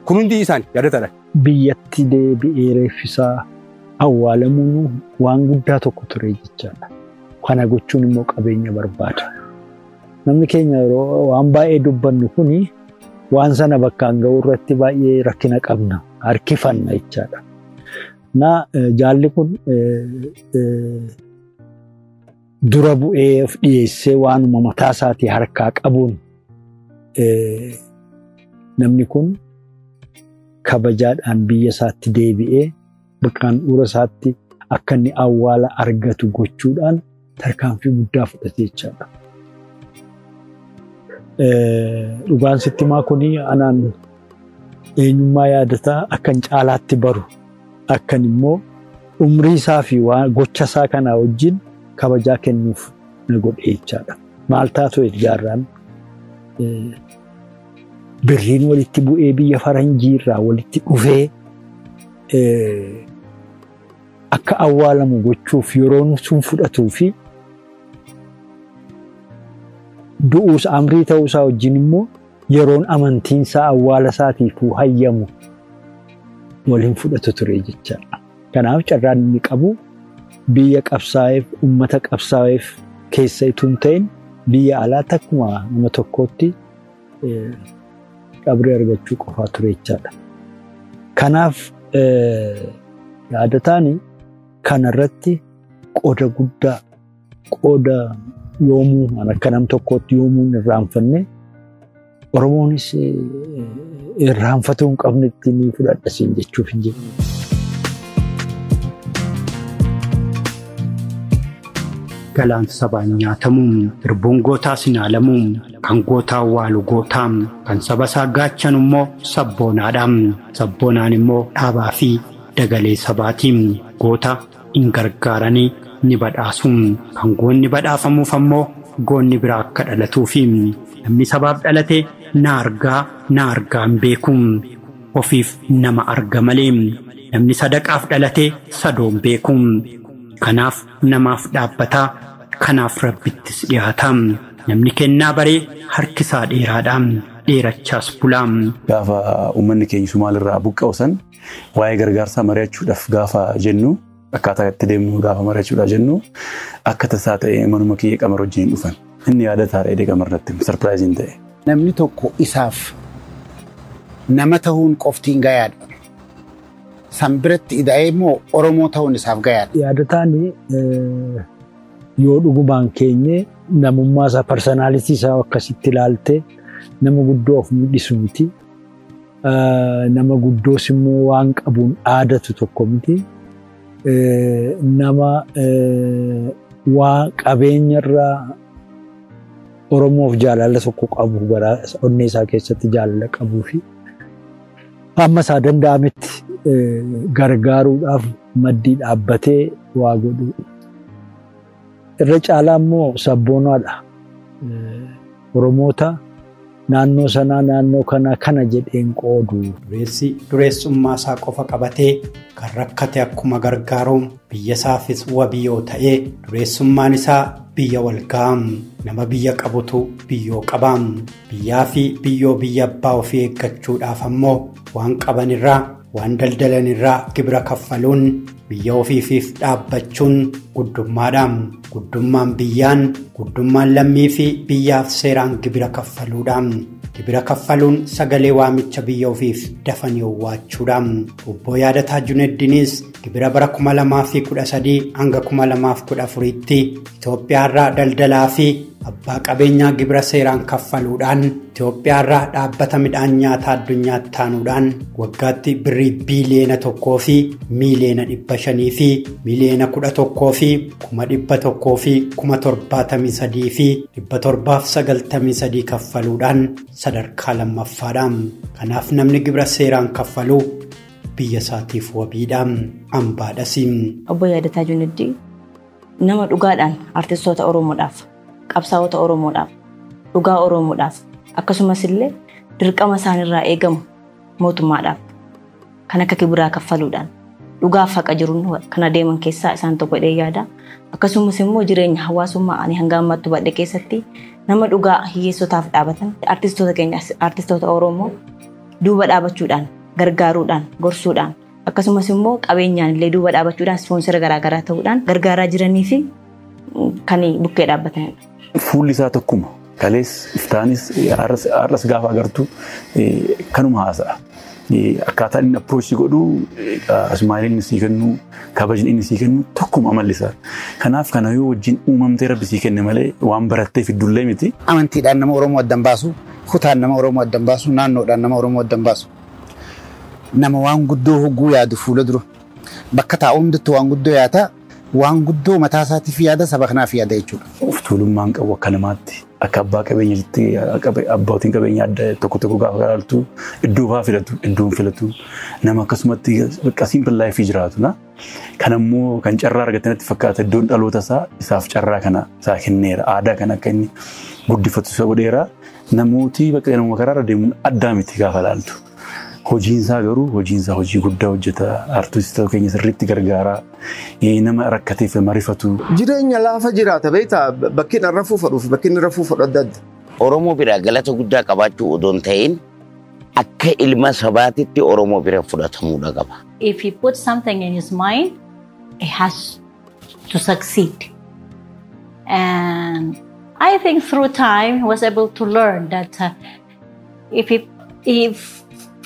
kun hundi isaanii yaadataadha. Biyyatti deebi'ee reefi isaa awwaalamuun waan guddaa tokko ture jechaadha. Kana gochuun immoo qabeenya barbaada. Namni keenya yeroo waan baay'ee dubbannu kuni waan sana bakkaan ga'uu irratti baay'ee rakkina qabna harkifanna jechaadha. Jaalli kun dura bu'ee of dhiyeessee waanuma mataa isaatii harkaa qabuun namni kun kabajaadhaan biyya isaatti deebi'ee bakkaan ura isaatti akka inni awwaala argatu gochuudhaan tarkaanfii guddaa fudhatee jechaadha. Dhugaan sitti maa kuni anaan eenyummaa yaadataa akkan caalaatti baru akkan immoo umrii isaa fi gocha isaa kanaa wajjin kabajaa kennuuf na godhe jechaadha. Maal taatoo jaarraan birriin walitti bu'ee biyya faranjii irraa walitti dhufee akka awwaalamu gochuuf yeroon sun fudhatuu fi du'uus amrii ta'uusaa wajjin immoo yeroon amantiinsaa awwaala isaatiifuu hayyamu waliin fudhatu ture jechaadha. Kanaaf carraan inni qabu biyya qabsaa'eef uummata qabsaa'eef keessa ituun ta'in biyya alaatti akkuma nama tokkootti qabrii argachuu qofaa ture jechaadha. Kanaaf yaadataan kanarratti qooda guddaa qooda yoomuu akka nam tokkootti yoomuu irraanfanne Oromoonis irraanfatuu hin qabnetti ni fudhadha siin jechuuf hin jiru. Galaansa sabaan nyaatamuun irbuun gootaa sinaalamuun kan gootaa awwaalu gootaam kan saba isaa gaachan immoo sabboonaadhaam sabboonaan immoo dhaabaa fi dagalee sabaatiin goota in gargaaranii ni badhaasuun kan goonni badhaafamuuf ammoo goonni biraa akka dhalatuufi namni sabaaf dhalate na argaan beekuun ofiif nama arga malee namni sadaqaaf dhalate sadoon beekuun. Kanaaf namaaf dhaabbataa kanaaf rabbittis dhiyaataa namni kennaa baree harkisaa dheeraadhaan dheerachaas bulaa. Gaafa uummanni keenya Sumaalirraa buqqa'usan waa'ee gargaarsaa mari'achuudhaaf gaafa jennu akkaataa itti deemnu gaafa mari'achuudhaaf jennu akka tasaa ta'ee manuma kiyya qamar wajjin dhufan. Inni yaadataa dheedee qamarratti sarpiraayiziin ta'e. Namni tokko isaaf nama ta'uun qoftiin gayaadha. Sanbiratti ida'ee immoo Oromoo ta'uun isaaf gayaadha. Yaadataan yoo dhugumaan keenye namummaa isaa parsonaalitii isaa akkasitti ilaalte nama guddoo of mul'isu miti. Nama guddoos immoo waan qabuun aadatu tokko miti. Nama waa qabeenyarraa Oromoof jaalala tokko qabu gara onnee isaa keessatti jaalala qabuu fi amma isaa danda'ametti gargaaruudhaaf maddii dhaabbatee waa godhu. Irra caalaa immoo sabboonaadha. Oromoota naannoo sanaa naannoo kana jedheen qoodu. Dureessummaa isaa qofa qabatee kan rakkate akkuma gargaaruun biyya isaafis wabii yoo ta'ee dureessummaan isaa biyya walgaam nama biyya qabutu biyyoo qabaam biyyaa fi biyya abbaa ofii eeggachuudhaaf ammoo waan qabanirraa waan daldalanirraa gibira kaffaluun biyya ofiifiif dhaabbachuun guddummaadhaan guddummaan biyyaan guddummaan lammii fi biyyaaf seeraan gibira kaffaluudhaan gibira kaffaluun sagalee waamicha biyya ofiif dafanii owwaachuudhaan obbo Yaadataa Juneddiinis gibira bara 2013 hanga 2014tti Itoophiyaarraa daldalaa fi abbaa qabeenyaa gibira seeraan kaffaluudhaan Itoophiyaarraa dhaabbata midhaan nyaataa addunyaatti taanuudhaan waggaatti birrii biiliyoona 1 fi miiliyoona 500 fi miiliyoona 11 fi 100 fi 73 fi 793 kaffaluudhaan sadarkaa lammaffaadhaan. Kanaaf namni gibira seeraan kaffaluu biyya isaatiif wabiidhaan hambaadhasiin. Obbo Yaadataa Juneddiin nama dhugaadhaan artistoota Oromoodhaaf qabsaa'ota Oromoodhaaf dhugaa Oromoodhaaf akkasumas illee dirqama isaanirraa eegamu mootummaadhaaf kan akka gibiraa kaffaluudhaan dhugaa faqa jiruun kan adeeman keessaa isaan tokko jedhee yaada. Akkasumas immoo jireenya hawaasummaa ani hanga ammaatti badhe keessatti nama dhugaa hiyyeessotaaf dhaabatan artistoota keenya artistoota Oromoo duuba dhaabachuudhaan gargaaruudhaan gorsuudhaan akkasumas immoo qabeenyaan illee duuba dhaabachuudhaan ispoonsera garaagaraa ta'uudhaan gargaaraa jiranii fi kan bukkee dhaabbatanidha. Fuulli isaa tokkuma. Kalees iftaanis har'as gaafa agartu kanuma haasa'a. Akkaataan inni approachii godhu asmaaliin inni sii kennu kabajni inni sii kennu tokkuma amalli isaa. Kanaaf kana yoo wajjin uumamtee rabbi sii kenne malee waan barattee fiddullee miti. Amantiidhaan nama Oromoo addan baasu, kutaan nama Oromoo addan baasu, naannoodhaan nama Oromoo addan baasu. nama waan guddoo hogguu yaadu fuula dura. Bakka taa'u hundatti waan guddoo yaata waan guddoo mataa isaatiif yaada saba kanaaf yaada jechuudha. Of tuulummaan qabu akka namaatti akka abbaa qabeenyaatti abbootiin qabeenya adda tokko gaafa garaaltu iddoo fa'aa filatu iddoon filatu nama akkasumatti bakka simple life jiraatudha. Kanammoo kan carraa argatanitti fakkaata iddoon dhaloota isaaf carraa kana isaa kenneera aadaa kana akka inni guddifatu isa godheera namooti bakka nama karaarra deemuun addaa miti gaafa laaltu. Hojiinsaa garuu hojiinsaa hojii guddaa hojjeta artistoota keenya sirriitti gargaara nama rakkateef marifatu. Jireenya laafa jiraata beektaa bakki inni rafuu fadhuuf bakki inni rafuu fadhu adda adda. Oromoo bira galata guddaa qabaachuu odoon ta'in akka ilma sabaatitti Oromoo bira fudhatamuudha qaba. If he puts something in his mind, he has to succeed. And I think through time he was able to learn that if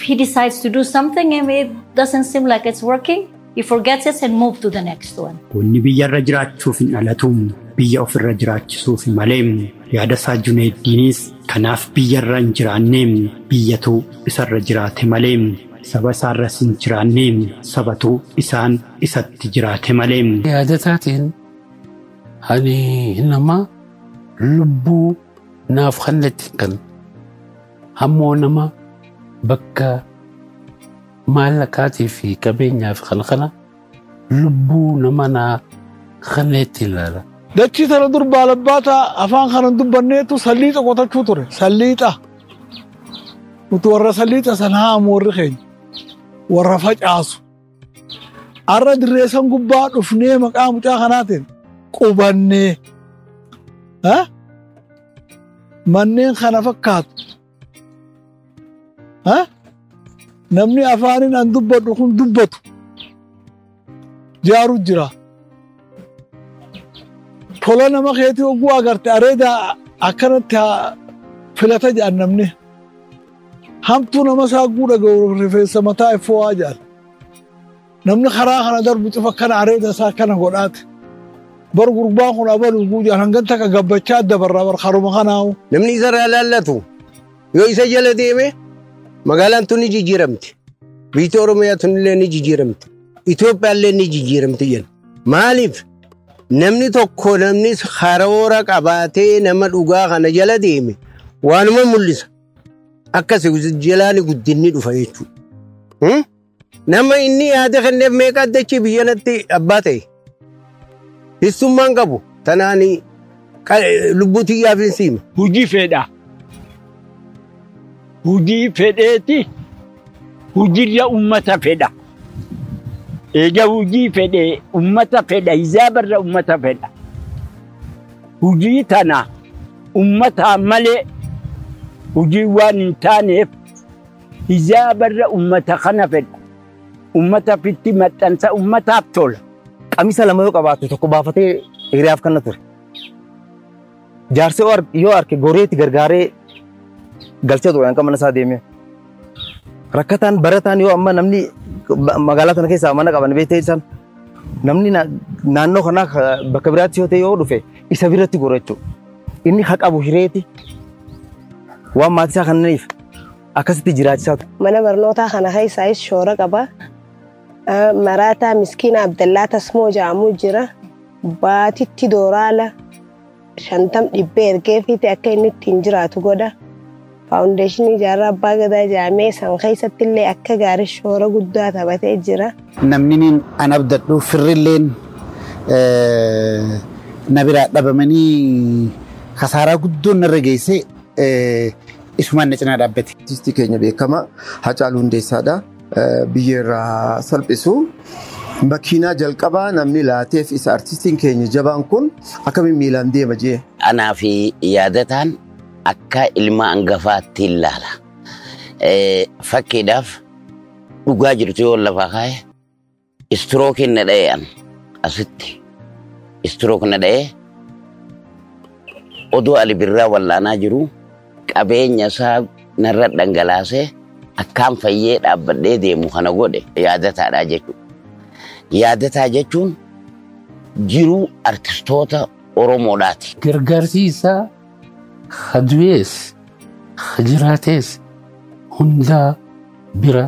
he decides to do something and it doesn't seem like it's working, he forgets it and moves to the next one. Wanni biyyarra jiraachuuf hin dhalatuun biyya ofirra jiraachisuuf malee yaada isaa Junayddiinis kanaaf biyyarra hin jiraanneem biyyatu isarra jiraate malee saba isaarras hin jiraanneem sabatu isaan isatti jiraate malee. Yaada taateen ani nama lubbuu naaf kannatti kan hammoo nama bakka maallaqaatii fi qabeenyaaf kana lubbuu nama naa kannatti ilaala. Dachii tana durbaa labbaata afaan kanan dubbanneetu salliixa qotachuu ture. Salliixa. Nuti warra salliixa sanaa amoorri keenya. Warra facaasu. Arra dirreessan gubbaa dhufnee maqaa mucaa kanaatiin qubannee. Manneen kana fakkaatu. Namni afaanin an dubbadhu kun dubbatu. Jaaru jira. Tola nama keetii oguu agarte areeda akkanatti filata jedhan namni. Hamtuu nama isaa guudha ga'u rifeensa mataa ifoo jedhan. Namni karaa kana darbu cufa kana areeda isaa kana godhaate. Bar gurbaan kun abaluu guujaan hangan takka gabbachaa adda barraa bar haruma kanaawu. Namni isarraa laallatu yoo isa jala deeme magaalaan tun ni jijjiiramti. Biyya Oromiyaa tun illee ni jijjiiramti. Itoophiyaa illee ni jijjiiramti jenna. Maaliif? Namni tokko namni karoora qabaatee nama dhugaa kana jala deeme waanuma mul'isa. Akkasii jalaani guddinni dhufa jechuudha. Nama inni yaada kenneef meeqa addachi biyya natti abbaa ta'e. Hissummaan qabu tanaani lubbuutii yaafin siima. Hujii fedha. Hujii fedheeti. Hujirra ummata fedha. Eega hujii fedhe ummata fedha hizaabarra ummata fedha. Hujii tana ummata malee hujii waan hin taaneef hizaabarra ummata kana fedha. Ummata fitti maxxansa ummataaf tola. Qamisa lama yoo qabaatu tokko baafatee hiriyaaf kanna ture. Jaarsi yoo arke goreetti gargaaree galchee ture hanqa mana isaa deemee. Rakkataan barataan yoo amma namni magaalaa kana keessaa mana qaban beektee isaan namni naannoo kanaa bakka biraatti yoo ta'e yoo dhufe isa biratti gorachuu. Inni haa qabu hireeti waan maatii isaa kannaniif akkasitti jiraachisaa ture. Mana barnootaa kana keessaayis shoora qaba. Maraataa miskiina Abdallaa Tasmoo jedhamu jira. Baatitti dooraala 50 ergee fi akka inni ittiin jiraatu godha. Faawundeeshinii jaarraa abbaa gadaa jedhamee san keessatti illee akka gaarii shoora guddaa taphatee jira. Namni an abdadhu firrilleen na biraa dhabamanii kasaaraa guddoon narra geesse isumaan na cinaa dhaabbate. Artistii keenya beekamaa Hacaaluu Hundeessaadha. Biyya irraa salphisu makiinaa jalqabaa namni laateef isa artistiin keenya jabaan kun akkamiin miilaan deema jee. Anaa fi yaadataan akka ilma hangafaatti ilaala. Fakkiidhaaf dhugaa jirtu yoo lafa kaa'e istirookiin na dha'e asitti istirook na dha'e odoo Ali Birraa wallaanaa jiru qabeenya isaa narra dhangalaasee akkaan fayyee dhaabbadhee deemu kana godhe yaadataadha jechuudha. Yaadataa jechuun jiruu artistoota Oromoodhaati. Gargaarsi isaa hadu'ees hajiraatees hundaa bira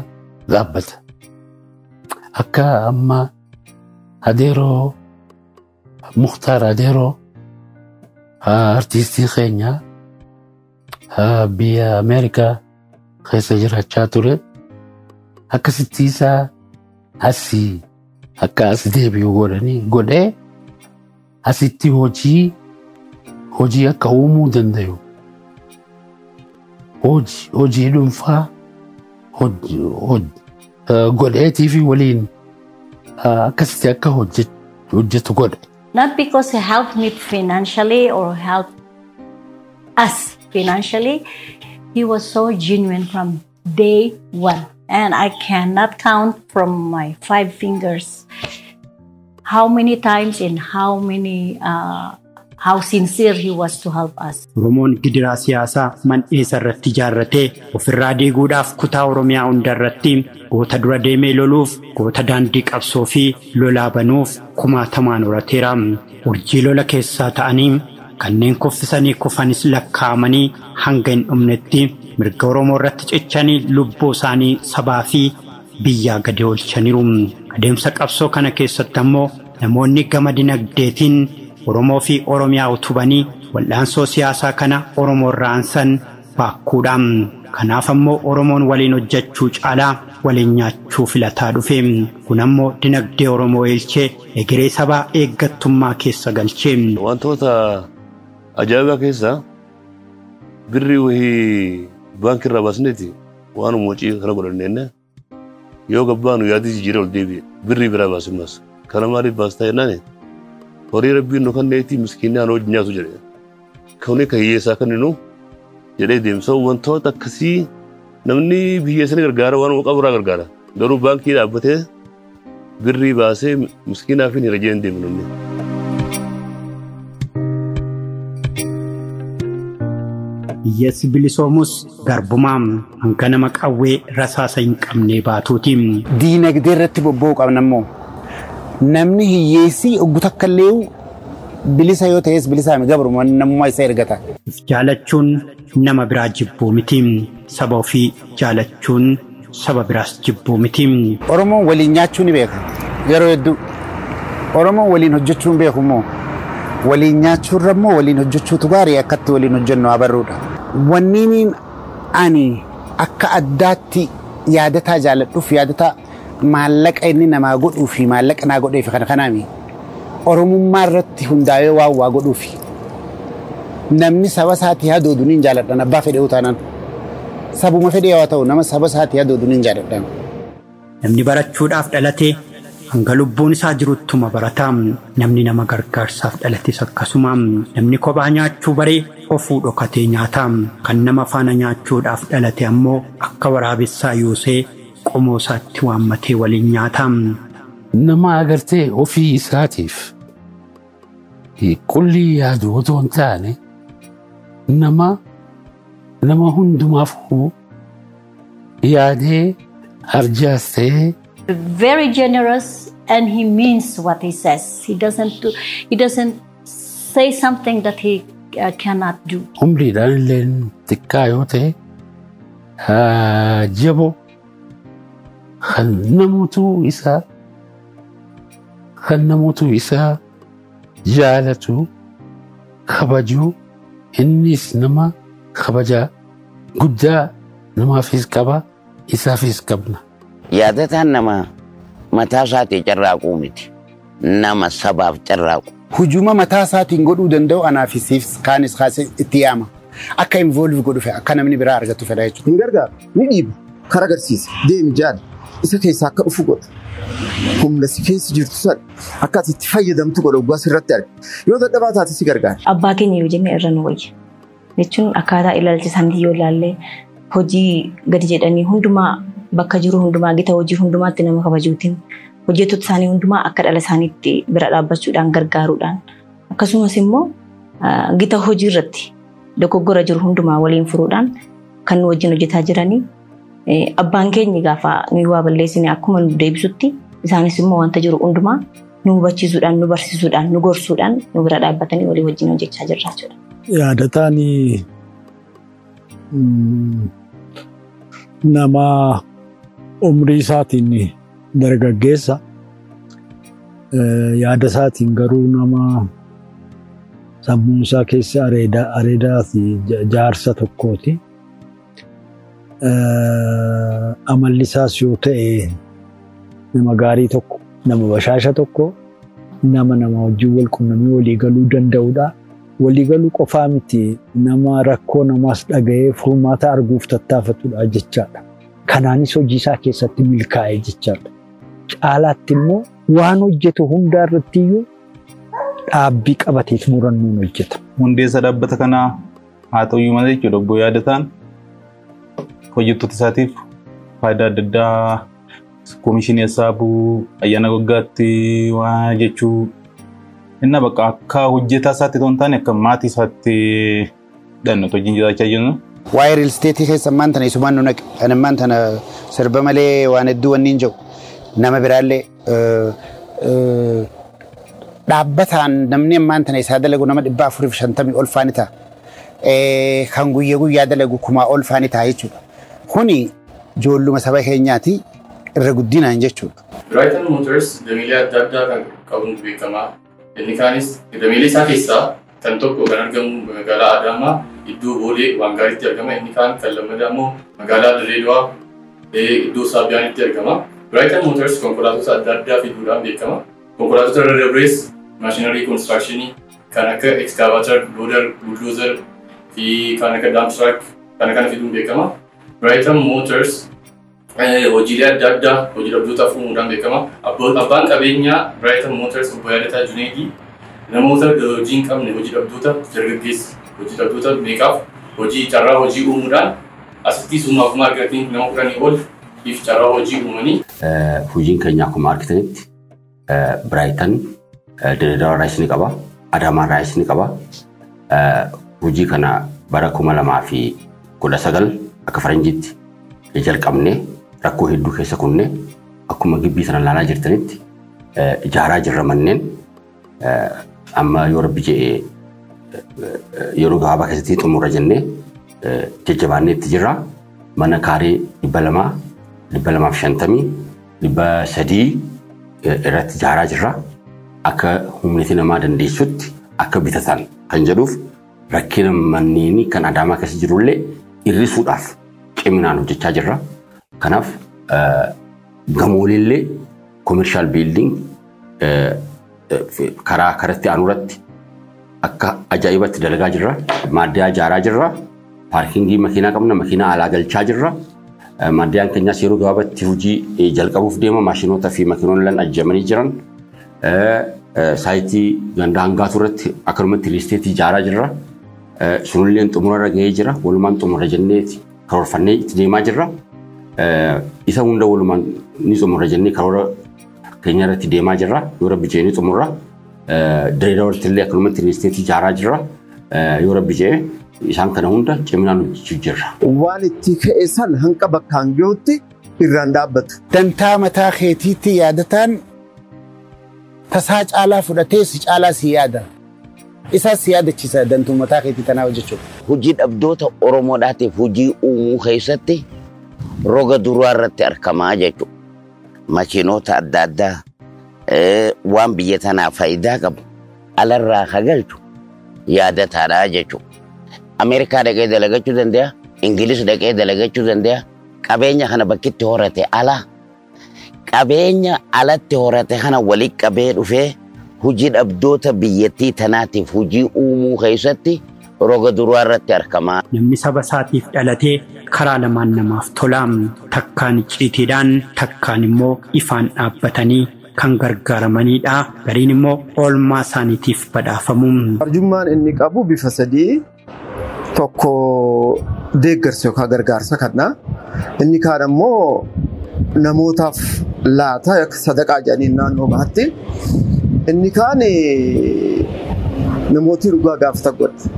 gaabbata. Akka amma Adeeroo Mukhtaar Adeeroo artiistii keenya biyya Ameerikaa keessa jiraachaa ture. Akkasitti isaa asii akka as deebi'u godhee asitti hojii akka uumuu danda'u. Hojii dhuunfaa godheetii fi waliin akkasitti akka hojjetu godhe. Not because he helped me financially or helped us financially. He was so genuine from day one. And I cannot count from my 5 fingers how many times and how sincere he was to help us. Oromoon gidiraa siyaasaa mandheessa irratti ijaarratee ofirraa deeguudhaaf kutaa Oromiyaa hundarratti goota dura deemee loluuf, goota daandii qabsoo fi lolaa banuuf kumaatamaan horateera. Urjii lola keessaa ta'anii kanneen kuffisanii kufanis lakkaa'amanii hanga hin dhumnetti mirga Oromoo irratti cichanii lubbuu isaanii sabaa fi biyyaa gadi oolchaniiru. Adeemsa qabsoo kana keessatti ammoo namoonni gama dinagdeetiin Oromoo fi Oromiyaa utubanii wal'aansoo siyaasaa kana Oromoo irraansan baakkuudhaan. Kanaaf ammoo Oromoon waliin hojjechuu caalaa waliin nyaachuu filataa dhufe. Kun ammoo dinagdee Oromoo eelchee egeree sabaa eeggattummaa keessa galchee. Wantoota ajaa'ibaa keessaa birrii wahii baankii irraa baasneeti waan moocii kana godhanneenna yoo gabbaanu yaadii jijjiiree ol deebi'e birrii biraa baasimas kana maaliif baastaa jennaani horii rabbiin nu kanneetii miskiinni aan hojii nyaatu jedhe kuni kan hiyyeessaa kanninu jedhee deemsa wantoota akkasii namni biyya sana gargaara waan qaburraa gargaara garuu baankii dhaabbatee birrii baasee miskiinaaf hin rajeen deemu namni. Biyyatti bilisoomus garbumaam hanga nama qawwee rasaasa hin qabnee baatuutiin. Diinagdee irratti bobba'uu qabna immoo namni hiyyeessii oggu takka illee bilisa yoo ta'es bilisaa mi gabruma namummaa isaa ergata. Jaalachuun nama biraa jibbuu miti. Saba ofii jaalachuun saba biraas jibbuu miti. Oromoon waliin nyaachuu ni beeka. Yeroo hedduu Oromoon waliin hojjechuu hin beeku immoo waliin nyaachuurra immoo waliin hojjechuutu gaarii akkatti waliin hojjennu abarruudha. Wanniin ani akka addaatti yaadataa jaaladhuuf yaadataa maallaqa inni namaa godhuu fi maallaqa naa godhee fi kana kanaami. Oromummaa irratti hundaa'ee waa godhuu fi namni saba isaatii hadooduun hin jaaladhan abbaa fedhee utaanaan sabuma fedhee yoo ta'u nama saba isaatii hadooduun hin jaaladhan. Namni barachuudhaaf dhalatee hanga lubbuun isaa jiruttuma barataa namni nama gargaarsaaf dhalates akkasuma namni kophaa nyaachuu baree ofuu dhokatee nyaataa kan nama faana nyaachuudhaaf dhalate ammoo akka waraabessaa yoosee qomoo isaatti waammatee waliin nyaataa. Nama agartee ofii isaatiif qullii yaadu otoo hin taane nama hundumaaf yaadee arjaas ta'ee very generous and he means what he says. He doesn't say something that he cannot do. Umriidhaan illee xiqqaa yoo ta'e jaboo kan namoota isaa jaalatu kabajuu innis nama kabajaa guddaa namaafis qaba isaafis qabna. Yaadataan nama mataa isaatii carraaquu miti. Nama sabaaf carraaqu. Hujuma mataa isaatiin godhuu danda'u anaafisiif kaanis kaasee itti yaama. Akka involve godhu fe akka namni biraa argatu fedha jechuudha. Hin gargaaru. Ni dhiiba. Kara agarsiisa. Deemi jaal. Isa keessaa akka dhufu godha. Humna si keessa jirtu sana akka ati itti fayyadamtu godha oggaa sirratti arga. Yoo dadhabaa taate si gargaara. Abbaa keenya yoo jenne irra nu wayya. Jechuun akkaataa ilaalcha isaanii yoo ilaalle hojii gadi jedhanii hundumaa bakka jiru hundumaa gita hojii hundumaatti nama kabajuutiin hojjettoota isaanii hundumaa akka dhala isaaniitti bira dhaabbachuudhaan gargaaruudhaan akkasumas immoo gita hojii irratti dogoggora jiru hundumaa waliin furuudhaan kan nu wajjin hojjetaa jiranii abbaan keenya gaafa nuyi waa balleessine akkuma nu deebisutti isaanis immoo wanta jiru hundumaa nu hubachiisuudhaan nu barsiisuudhaan nu gorsuudhaan nu bira dhaabbatanii walii wajjin hojjechaa jirra jechuudha. Nama umrii isaatiin dargaggeessa yaada isaatiin garuu nama sammuun isaa keessa areedaa fi jaarsa tokkooti. Amalli isaas yoo ta'e nama gaarii tokko, nama bashaasha tokko, nama wajjin wal qunnamee walii galuu danda'udha. Walii galuu qofaa miti, nama rakkoo namaas dhaga'ee furmaata arguuf tattaafatudha jechaadha. Kanaanis hojii isaa keessatti milkaa'ee jechaadha. Caalaatti immoo waan hojjetu hundaa irratti iyyuu dhaabbii qabateet murannoon hojjeta. Hundeessa dhaabbata kanaa haa ta'uyyuu malee jechuudha obbo Yaadataan hojjettoota isaatiif faayidaa adda addaa koomishinii Hessaabuu ayyaana waggaatti waan jechuu inni bakka akka hojjetaa isaatti osoo hin taane akka maatii isaatti dhannoota wajjin jiraachaa jirru. Waa'ee riil isteetii keessa ammaan tana isumaan nu naqe. Ani ammaan tana sirba malee waan hedduu wanni hin jiru. Nama biraallee dhaabbataan namni ammaan tana isaa dalagu nama 450 ol faani ta'a. Kan guyyaa dalagu 1000 ol faani ta'a jechuudha. Kuni ijoolluma saba keenyaati irra guddinaan jechuudha. Brighton Motors damiilee adda addaa kan qabuun beekamaa. Inni kaanis damiilee isaa keessaa kan tokko kan argamu magaalaa Adaamaa iddoo Boolee waan gaariitti argama. Inni kaan kan lammadaa immoo magaalaa Dirreedawaa iddoo Saabbiyaanitti argama. Brighton Motors konkolaattota adda addaa fiduudhaan beekama. Konkolaattota irra dabrees maashinarii konistirakshinii kan akka ekskaavaatar, looder, buldoozar fi kan akka daamtiraak kana fiduun beekama. Brighton Motors hojiilee adda addaa hojii dhabdoota uumuudhaan beekama. Abbaan qabeenyaa Brighton Motors obbo Yaadataa Juneedii namoota hojii hin qabne hojii dhabdoota dargaggeessa hojii dhabdoota meeqaaf hojii carraa hojii uumuudhaan asitti summaa argatiin nama 10 ol if carraa hojii uumanii. Hojiin keenya akkuma argitanitti Brighton Dirreedawaa raayis ni qaba, Adaamaa raayis ni qaba. Hojii kana bara 2019 akka faranjiitti jalqabnee rakkoo hedduu keessa kunne akkuma gibbii sana ilaalaa jirtanitti ijaaraa jirra manneen amma yoo rabbi jedhee yeroo gabaabaa keessatti xumurra jennee jajjabaannee itti jirra. Mana kaarii 200, 250, 300 irratti ijaaraa jirra. Akka humniti namaa dandeessutti akka bitatan kan jedhuuf rakkina manneenii kan Adaamaa keessa jirullee hir'isuudhaaf ciminaan hojjechaa jirra. Kanaaf gamoolillee commercial building karaa karatti aanuratti akka ajaa'ibatti dalagaa jirra. Maaddiyaa ijaaraa jirra. Paarkingii makiinaa qabna, makiinaa alaa galchaa jirra. Maaddiyaan keenyas yeroo gabaabaatti hojii jalqabuuf deema. Maashinoota fi makiinoonni ajajamanii jiran. Saayitii ganda hangaatu irratti akkanumatti riisteetii ijaaraa jirra. Sunilleen xumurarra gahee jira. Walumaan xumurra jenneeti karoorfannee itti deemaa jirra. Isa hunda walumaan ni xumurra jennee karoora keenya irratti deemaa jirra. Yoo rabbi jedhee ni xumurra. Dirreedawatti illee akkanumatti riisteetii ijaaraa jirra. Yoo rabbi jedhee isaan kana hunda ciminaan hojjechuu jirra. Waan itti ka'e san hanqa bakkaan gahutti irraan dhaabbatu. Dantaa mataa keetiitti yaadataan tasaa caalaa fudhatee si caalaa si yaada. Isaas si yaadachiisa dantuu mataa keetii tanaa hojjechuudha. Hojii dhabdoota Oromoodhaatiif hojii uumuu keessatti roga duraa irratti argamaa jechuudha. Makiinota adda addaa waan biyya tanaa faayidaa qabu alarraa kagalchu yaadataadhaa jechuudha. Ameerikaa dhaqee dalagachuu danda'a, Ingiliis dhaqee dalagachuu danda'a. Qabeenya kana bakkitti horate alaa. Qabeenya alatti horate kana walitti qabee dhufee hojii dhabdoota biyyattii tanaatiif hojii uumuu keessatti roga duraa irratti argamaa. Namni saba isaatiif dhalatee karaa lamaan namaaf tolaam takkaan icciitiidhaan takkaan immoo ifaan dhaabbatanii kan gargaaramanidha. Gariin immoo oolmaa isaaniitiif badhaafamuun. Arjummaan inni qabu bifa sadii. Tokko deeggarsa yookaan gargaarsa kanna. Inni kaan ammoo namootaaf laata sadaqaa jedhanii naannoo baatti. Inni kaan namooti dhugaa gaafata godha.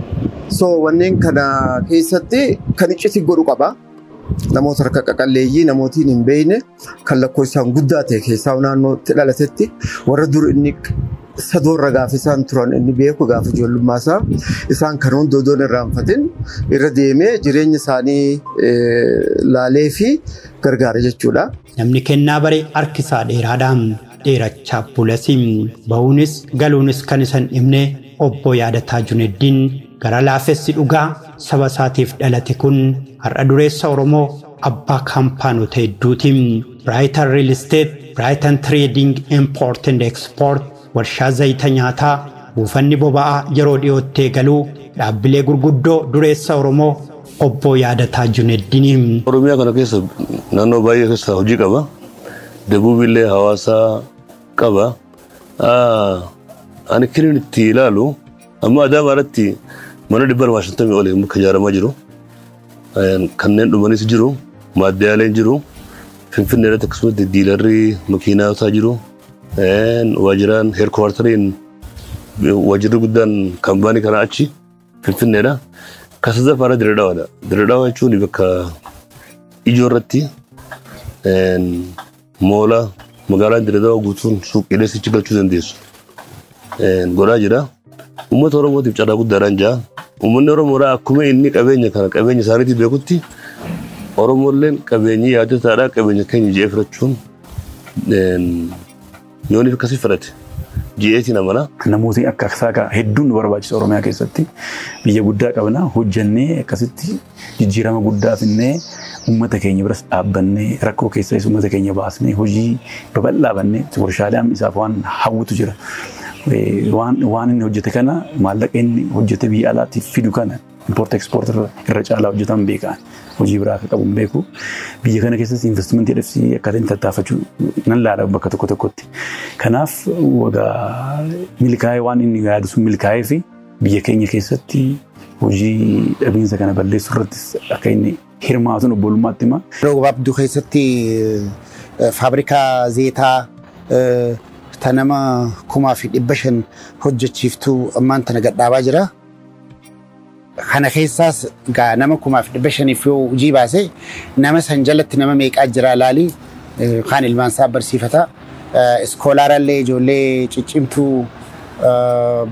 So wanneen kana keessatti kan icciti godhu qaba. Namoota harka qaqalleeyyii namootiin hin beekne kan lakkoofsaan guddaa ta'e keessaa naannootti dhalatetti warra dur inni sadoorra gaafa isaan turan inni beeku gaafa ijoollummaa isaa isaan kan hundoon irraanfatin irra deemee jireenya isaanii laalee fi gargaara jechuudha. Namni kennaa baree harkisaa dheeraadhaan dheerachaa bulasiin bahuunis galuunis kan isan dhimne obbo Yaadataa Juneddiin gara laafessi dhugaa saba isaatiif dhalate kun har'a dureessa Oromoo abbaa kaampaanota hedduutiin Brighton Real Estate, Brighton Trading Import and Export, warshaa zayita nyaataa, buufanni boba'aa yeroo dhiyoottee galuu dhaabbilee gurguddoo dureessa Oromoo obbo Yaadataa Juneddiin. Oromiyaa kana keessa naannoo baay'ee keessa hojii qaba. Dabuubillee hawaasaa qaba. Ani kiriin itti ilaalu amma Adaamaa irratti mana 150 olee muka ijaaramaa jiru. Kanneen dhumanis jiru, maaddiyaaleen jiru. Finfinnee irratti akkasumas diilarri makiinaataa jiru. Waajjiraan heerkuwaartariin waajjirri guddaan kaampaanii kana achi Finfinneedha. Kasasa fara Dirreedhawaadha. Dirreedhawaa jechuun bakka ijoo irratti moola magaalaan Dirreedhawaa guutuun suuqiilee sichi galchuu dandeessu. Godhaa jira. Uummata Oromootiif carraa guddaadhaan jira. Uummanni Oromoodhaa akkuma inni qabeenya isaaniitiif beekutti Oromoolleen qabeenyi yaadataadhaa qabeenya keenya ji'ee fudhachuun yooniif akkasii fudhate. Ji'eetiin amala. Namooti akka saakaa hedduun nu barbaachisa Oromiyaa keessatti biyya guddaa qabna hojjannee akkasitti jijjiirama guddaa finnee uummata keenya biras dhaabbannee rakkoo keessas uummata keenya baasnee hojii babal'aa bannee warshaalee isaaf waan hawwatu jira. Waan inni hojjete kana maallaqa inni hojjete biyya alaatiif fidu kana import export irra caalaa hojjetan beekan hojii biraa akka qabu beeku biyya kana keessatti investimentii dhufsi akkaataan tattaafachuu nan laala bakka tokko tokkotti. Kanaaf wagaa milkaa'ee waan inni yaadu sun milkaa'ee fi biyya keenya keessatti hojii dhabiinsa kana balleessuu irratti akka inni hirmaatuun obbolummaatti hima. Yeroo gabaabduu keessatti faabrikaa zeetaa tanama 5,500 hojjechiiftuu ammaan tana gadhaabaa jira. Kana keessaas gaa nama 5,500 yoo hojii baase nama san jalatti nama meeqaa jira laali kaan ilmaan isaa barsiifata. Iskoolaarallee ijoollee ciccimtuu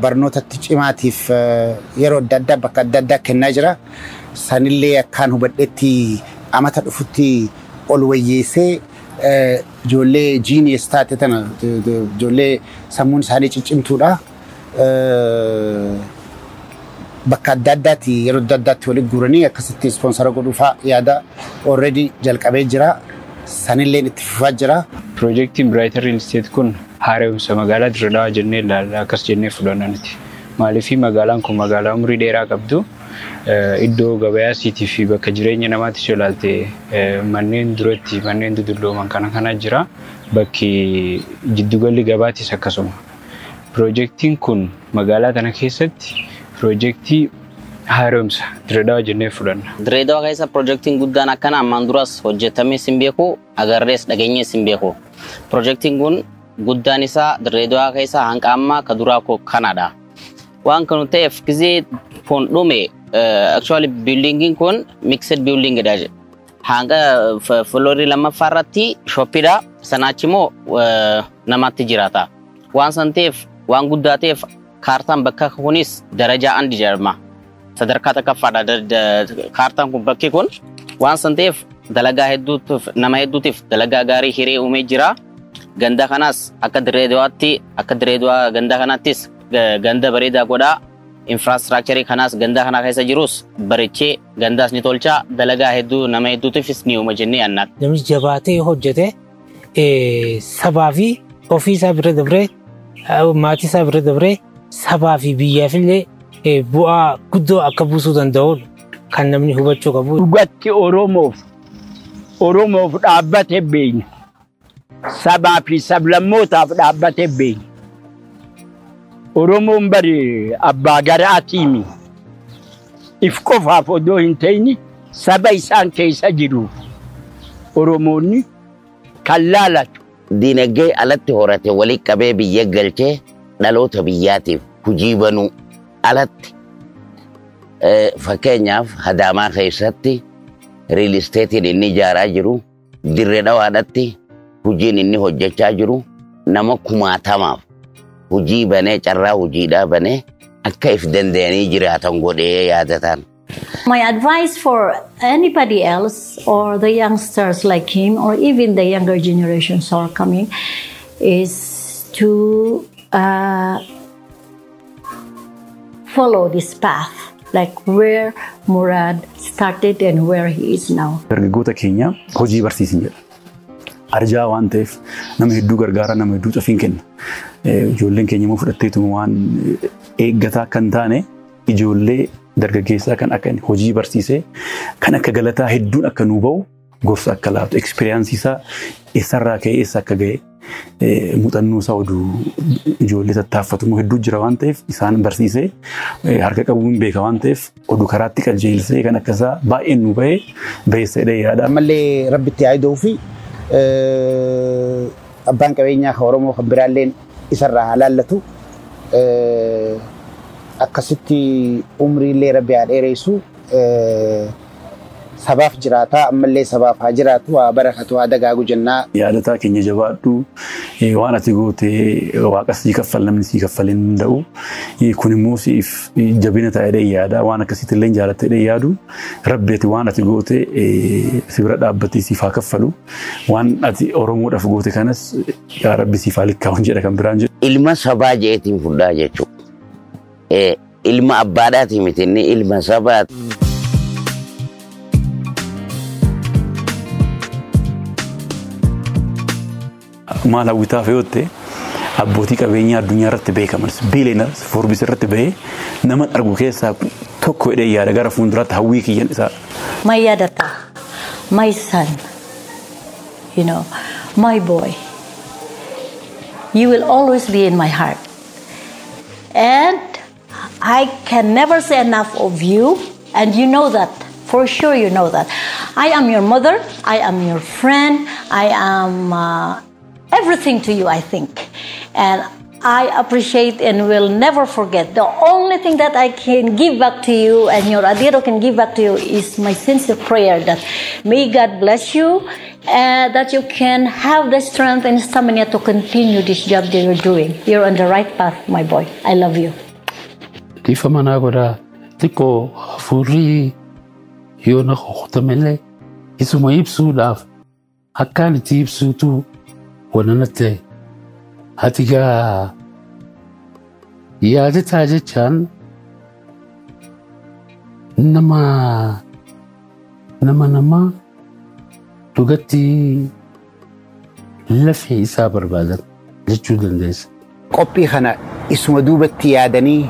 barnootatti cimaatiif yeroo adda addaa bakka adda addaa kennaa jira. Sanillee akkaan hubadhetti amata dhufutti ol wayyeessee ijoollee genius taate tana ijoollee sammuun isaanii ciccimtuudha. Bakka adda addaatti yeroo adda addaatti walitti guuranii akkasitti ispoonsara godhuufaa yaada already jalqabee jira. Sanillee itti fufaa jira. Piroojeektiin Brighton Real Estate kun haaromsa magaalaa Dirreedhawaa jennee ilaalla akkas jennee fudhannaniti. Maaliif magaalaan kun magaalaa umurii dheeraa qabdu iddoo gabayaa siitii fi bakka jireenya namaatti solaalte manneen duratti manneen dudullooman kana jira. Bakki jiddugalli gabaattis akkasuma. Piroojeektiin kun magaalaa tana keessatti piroojeektii haaromsa Dirreedhawaa jennee fudhanna. Dirreedhawaa keessa piroojeektiin guddaan akkana ammaan duras hojjetamee sin beeku agarrees dhageenyee sin beeku. Piroojeektiin kun guddaan isaa Dirreedhawaa keessa hanqa ammaa ka duraa kanadha. Waan kanu ta'eef gizee kun dhume actually buildingin kun mixed building dha. Hanga floorii lammaffaa irratti shoppiidha. Sanaachi immoo namatti jiraata. Waan san ta'eef waan guddaa ta'eef kaartaan bakka kunis darajaa andi jedhama. Sadarkaa takkaffaadha. Kaartaan kun bakki kun waan san ta'eef dalagaa hedduutiif nama hedduutiif dalagaa gaarii hiree uumee jira. Ganda kanas akka Dirreedawaatti akka Dirreedawaa ganda kanattis ganda bareedaa godhaa. Infrastructure kanas ganda kana keessa jirus barichee gandaas ni tolchaa dalagaa hedduu nama hedduutiifis ni uuma jennee annaat. Namni jabaatee hojjete sabaa fi ofiisaa bira dabree maatiisaa bira dabree sabaa fi biyyaafillee bu'aa guddoo akka buusuu danda'uun kan namni hubachuu qabu. Dhugatti Oromoof dhaabbatee beekna. Sabaa fi sablammootaaf dhaabbatee beekna. Oromoon bari abbaa garaatiimi. If qofaaf odoo hin ta'in saba isaan keessa jiru. Oromoonni kan laalatu. Dinagdee alatti horate walitti qabee biyya galchee dhaloota biyyaatiif hojii banuu alatti fakkeenyaaf Adaamaa keessatti real estate inni ijaaraa jiru Dirreedhawaadhatti hojiin inni hojjechaa jiru nama 10,000 hojii banee carraa hojiidhaa banee akka if danda'anii jiraatan godhee yaadatan. My advice for anybody else or the youngsters like him or even the younger generations who are coming is to follow this path, like where Murad started and where he is now. Dargaggoota keenya hojii barsiisin jedha. Arjaa waan ta'eef nama hedduu gargaara, nama hedduu cafiin kenna. Ijoolleen keenya immoo fudhatteetuma waan eeggataa kan taane ijoollee dargaggeessaa kan akka hojii barsiisee kan akka galataa hedduun akka nuu ba'u gorsa akka laatu ekspiriyaansii isaa eessarraa ka'ee eessa akka ga'e muuxannoo isaa oduu ijoollee tattaaffatu hedduu jira waan ta'eef isaan barsiisee harka qabuun beeka waan ta'eef oduu karaatti qajeelsee kan akkasaa baay'een nuu ba'ee beessadhe yaada. Ammallee rabbitti yaaduu fi abbaan qabeenyaa kan Oromoo kan biraalleen isarraa halaallatu akkasitti umriillee rabbi haa dheeressu sabaaf jiraataa ammallee sabaaf haa jiraatu haa barakatu haa dagaagu jennaa. Yaadataa keenya jabaadhu waan ati gootee waaqa sii kaffal namni sii kaffal hin danda'u kun immoo siif jabina ta'ee yaada waan akkasitti illee jaalattee yaadu rabbeeti waan ati gootee si bira dhaabbatee siif haa kaffalu waan ati Oromoodhaaf goote kanas yaa rabbi siif haa likkaa'u jedha kan biraan jedhu. Ilma sabaa jeetiin fudhaa jechuudha. Ilma abbaadhaati miti inni ilma sabaati. Maal hawwitaa fe'ootte abbootii qabeenyaa addunyaa irratti beekaman biileenas Forbes irratti bahee nama argu keessaa tokko hidhee yaada gara fuulduraatti hawwii kiyyan isaa. My yaadata, my son, you know, my boy, you will always be in my heart. And I can never say enough of you, and you know that. For sure you know that. I am your mother, I am your friend, I am everything to you, I think. And I appreciate and will never forget. The only thing that I can give back to you and your Adiro can give back to you is my sincere prayer that may God bless you and that you can have the strength and stamina to continue this job that you're doing. You're on the right path, my boy. I love you. Tifa managoda tiko furi yona khotamele isuma ibsu daf akali tipsu tu wananate hatiga yaade taje chan nama tugatti lafi isa barbadan jechuu dandeessa. Qophii kana isuma duubatti yaadanii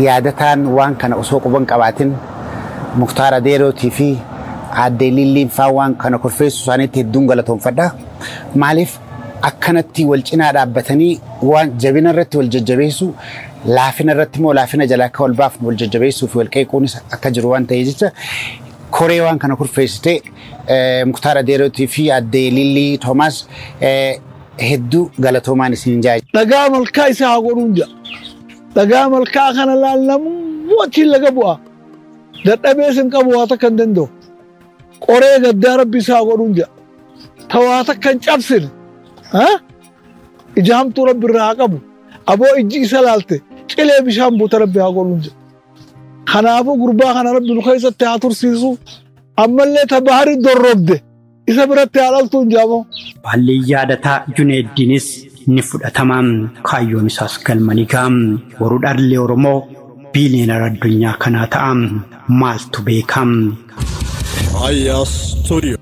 yaadataan waan kana osoo quban qabaatin Muktaar Adeerootii fi Aadde Lilliin faa waan kana kurfeessu isaaniitti hedduun galatoomfadha. Maaliif akkanatti wal cinaa dhaabbatanii waan jabina irratti wal jajjabeessu laafina irratti immoo laafina jalaa akka wal baafnu wal jajjabeessuu fi wal qeequunis akka jiru waan ta'ee jecha koree waan kana kurfeessitee Muktaar Adeerootii fi Aadde Lillii Toomaas hedduu galatoomaan isin jaaji. Dhagaa malkaa isaa haa godhuun jira. Dhagaa malkaa kana laallamu wachiin laga bu'a. Dadhabee sin qabu waa takka hin danda'u. Qoree gaddaa rabbi isaa haa godhuun jira. Tawaa takka hin cabsine. Ija hamtuu rabbi irraa haa qabu. Aboo ijji isa laalte cilee bishaan buuta rabbi haa godhuun jira. Kanaafuu gurbaa kana rabbi nu keessatti haa tursiisu. Ammallee tabaharii dorrobde. Isa biratti haa dhaltuun jaamoo. Baallee yaadataa Juneeddiinis ni fudhatamaan kaayyoon isaas galmanii gaam waruu dhallee Oromoo biileenara addunyaa kanaa ta'am maaltu beekam. Aya Studio.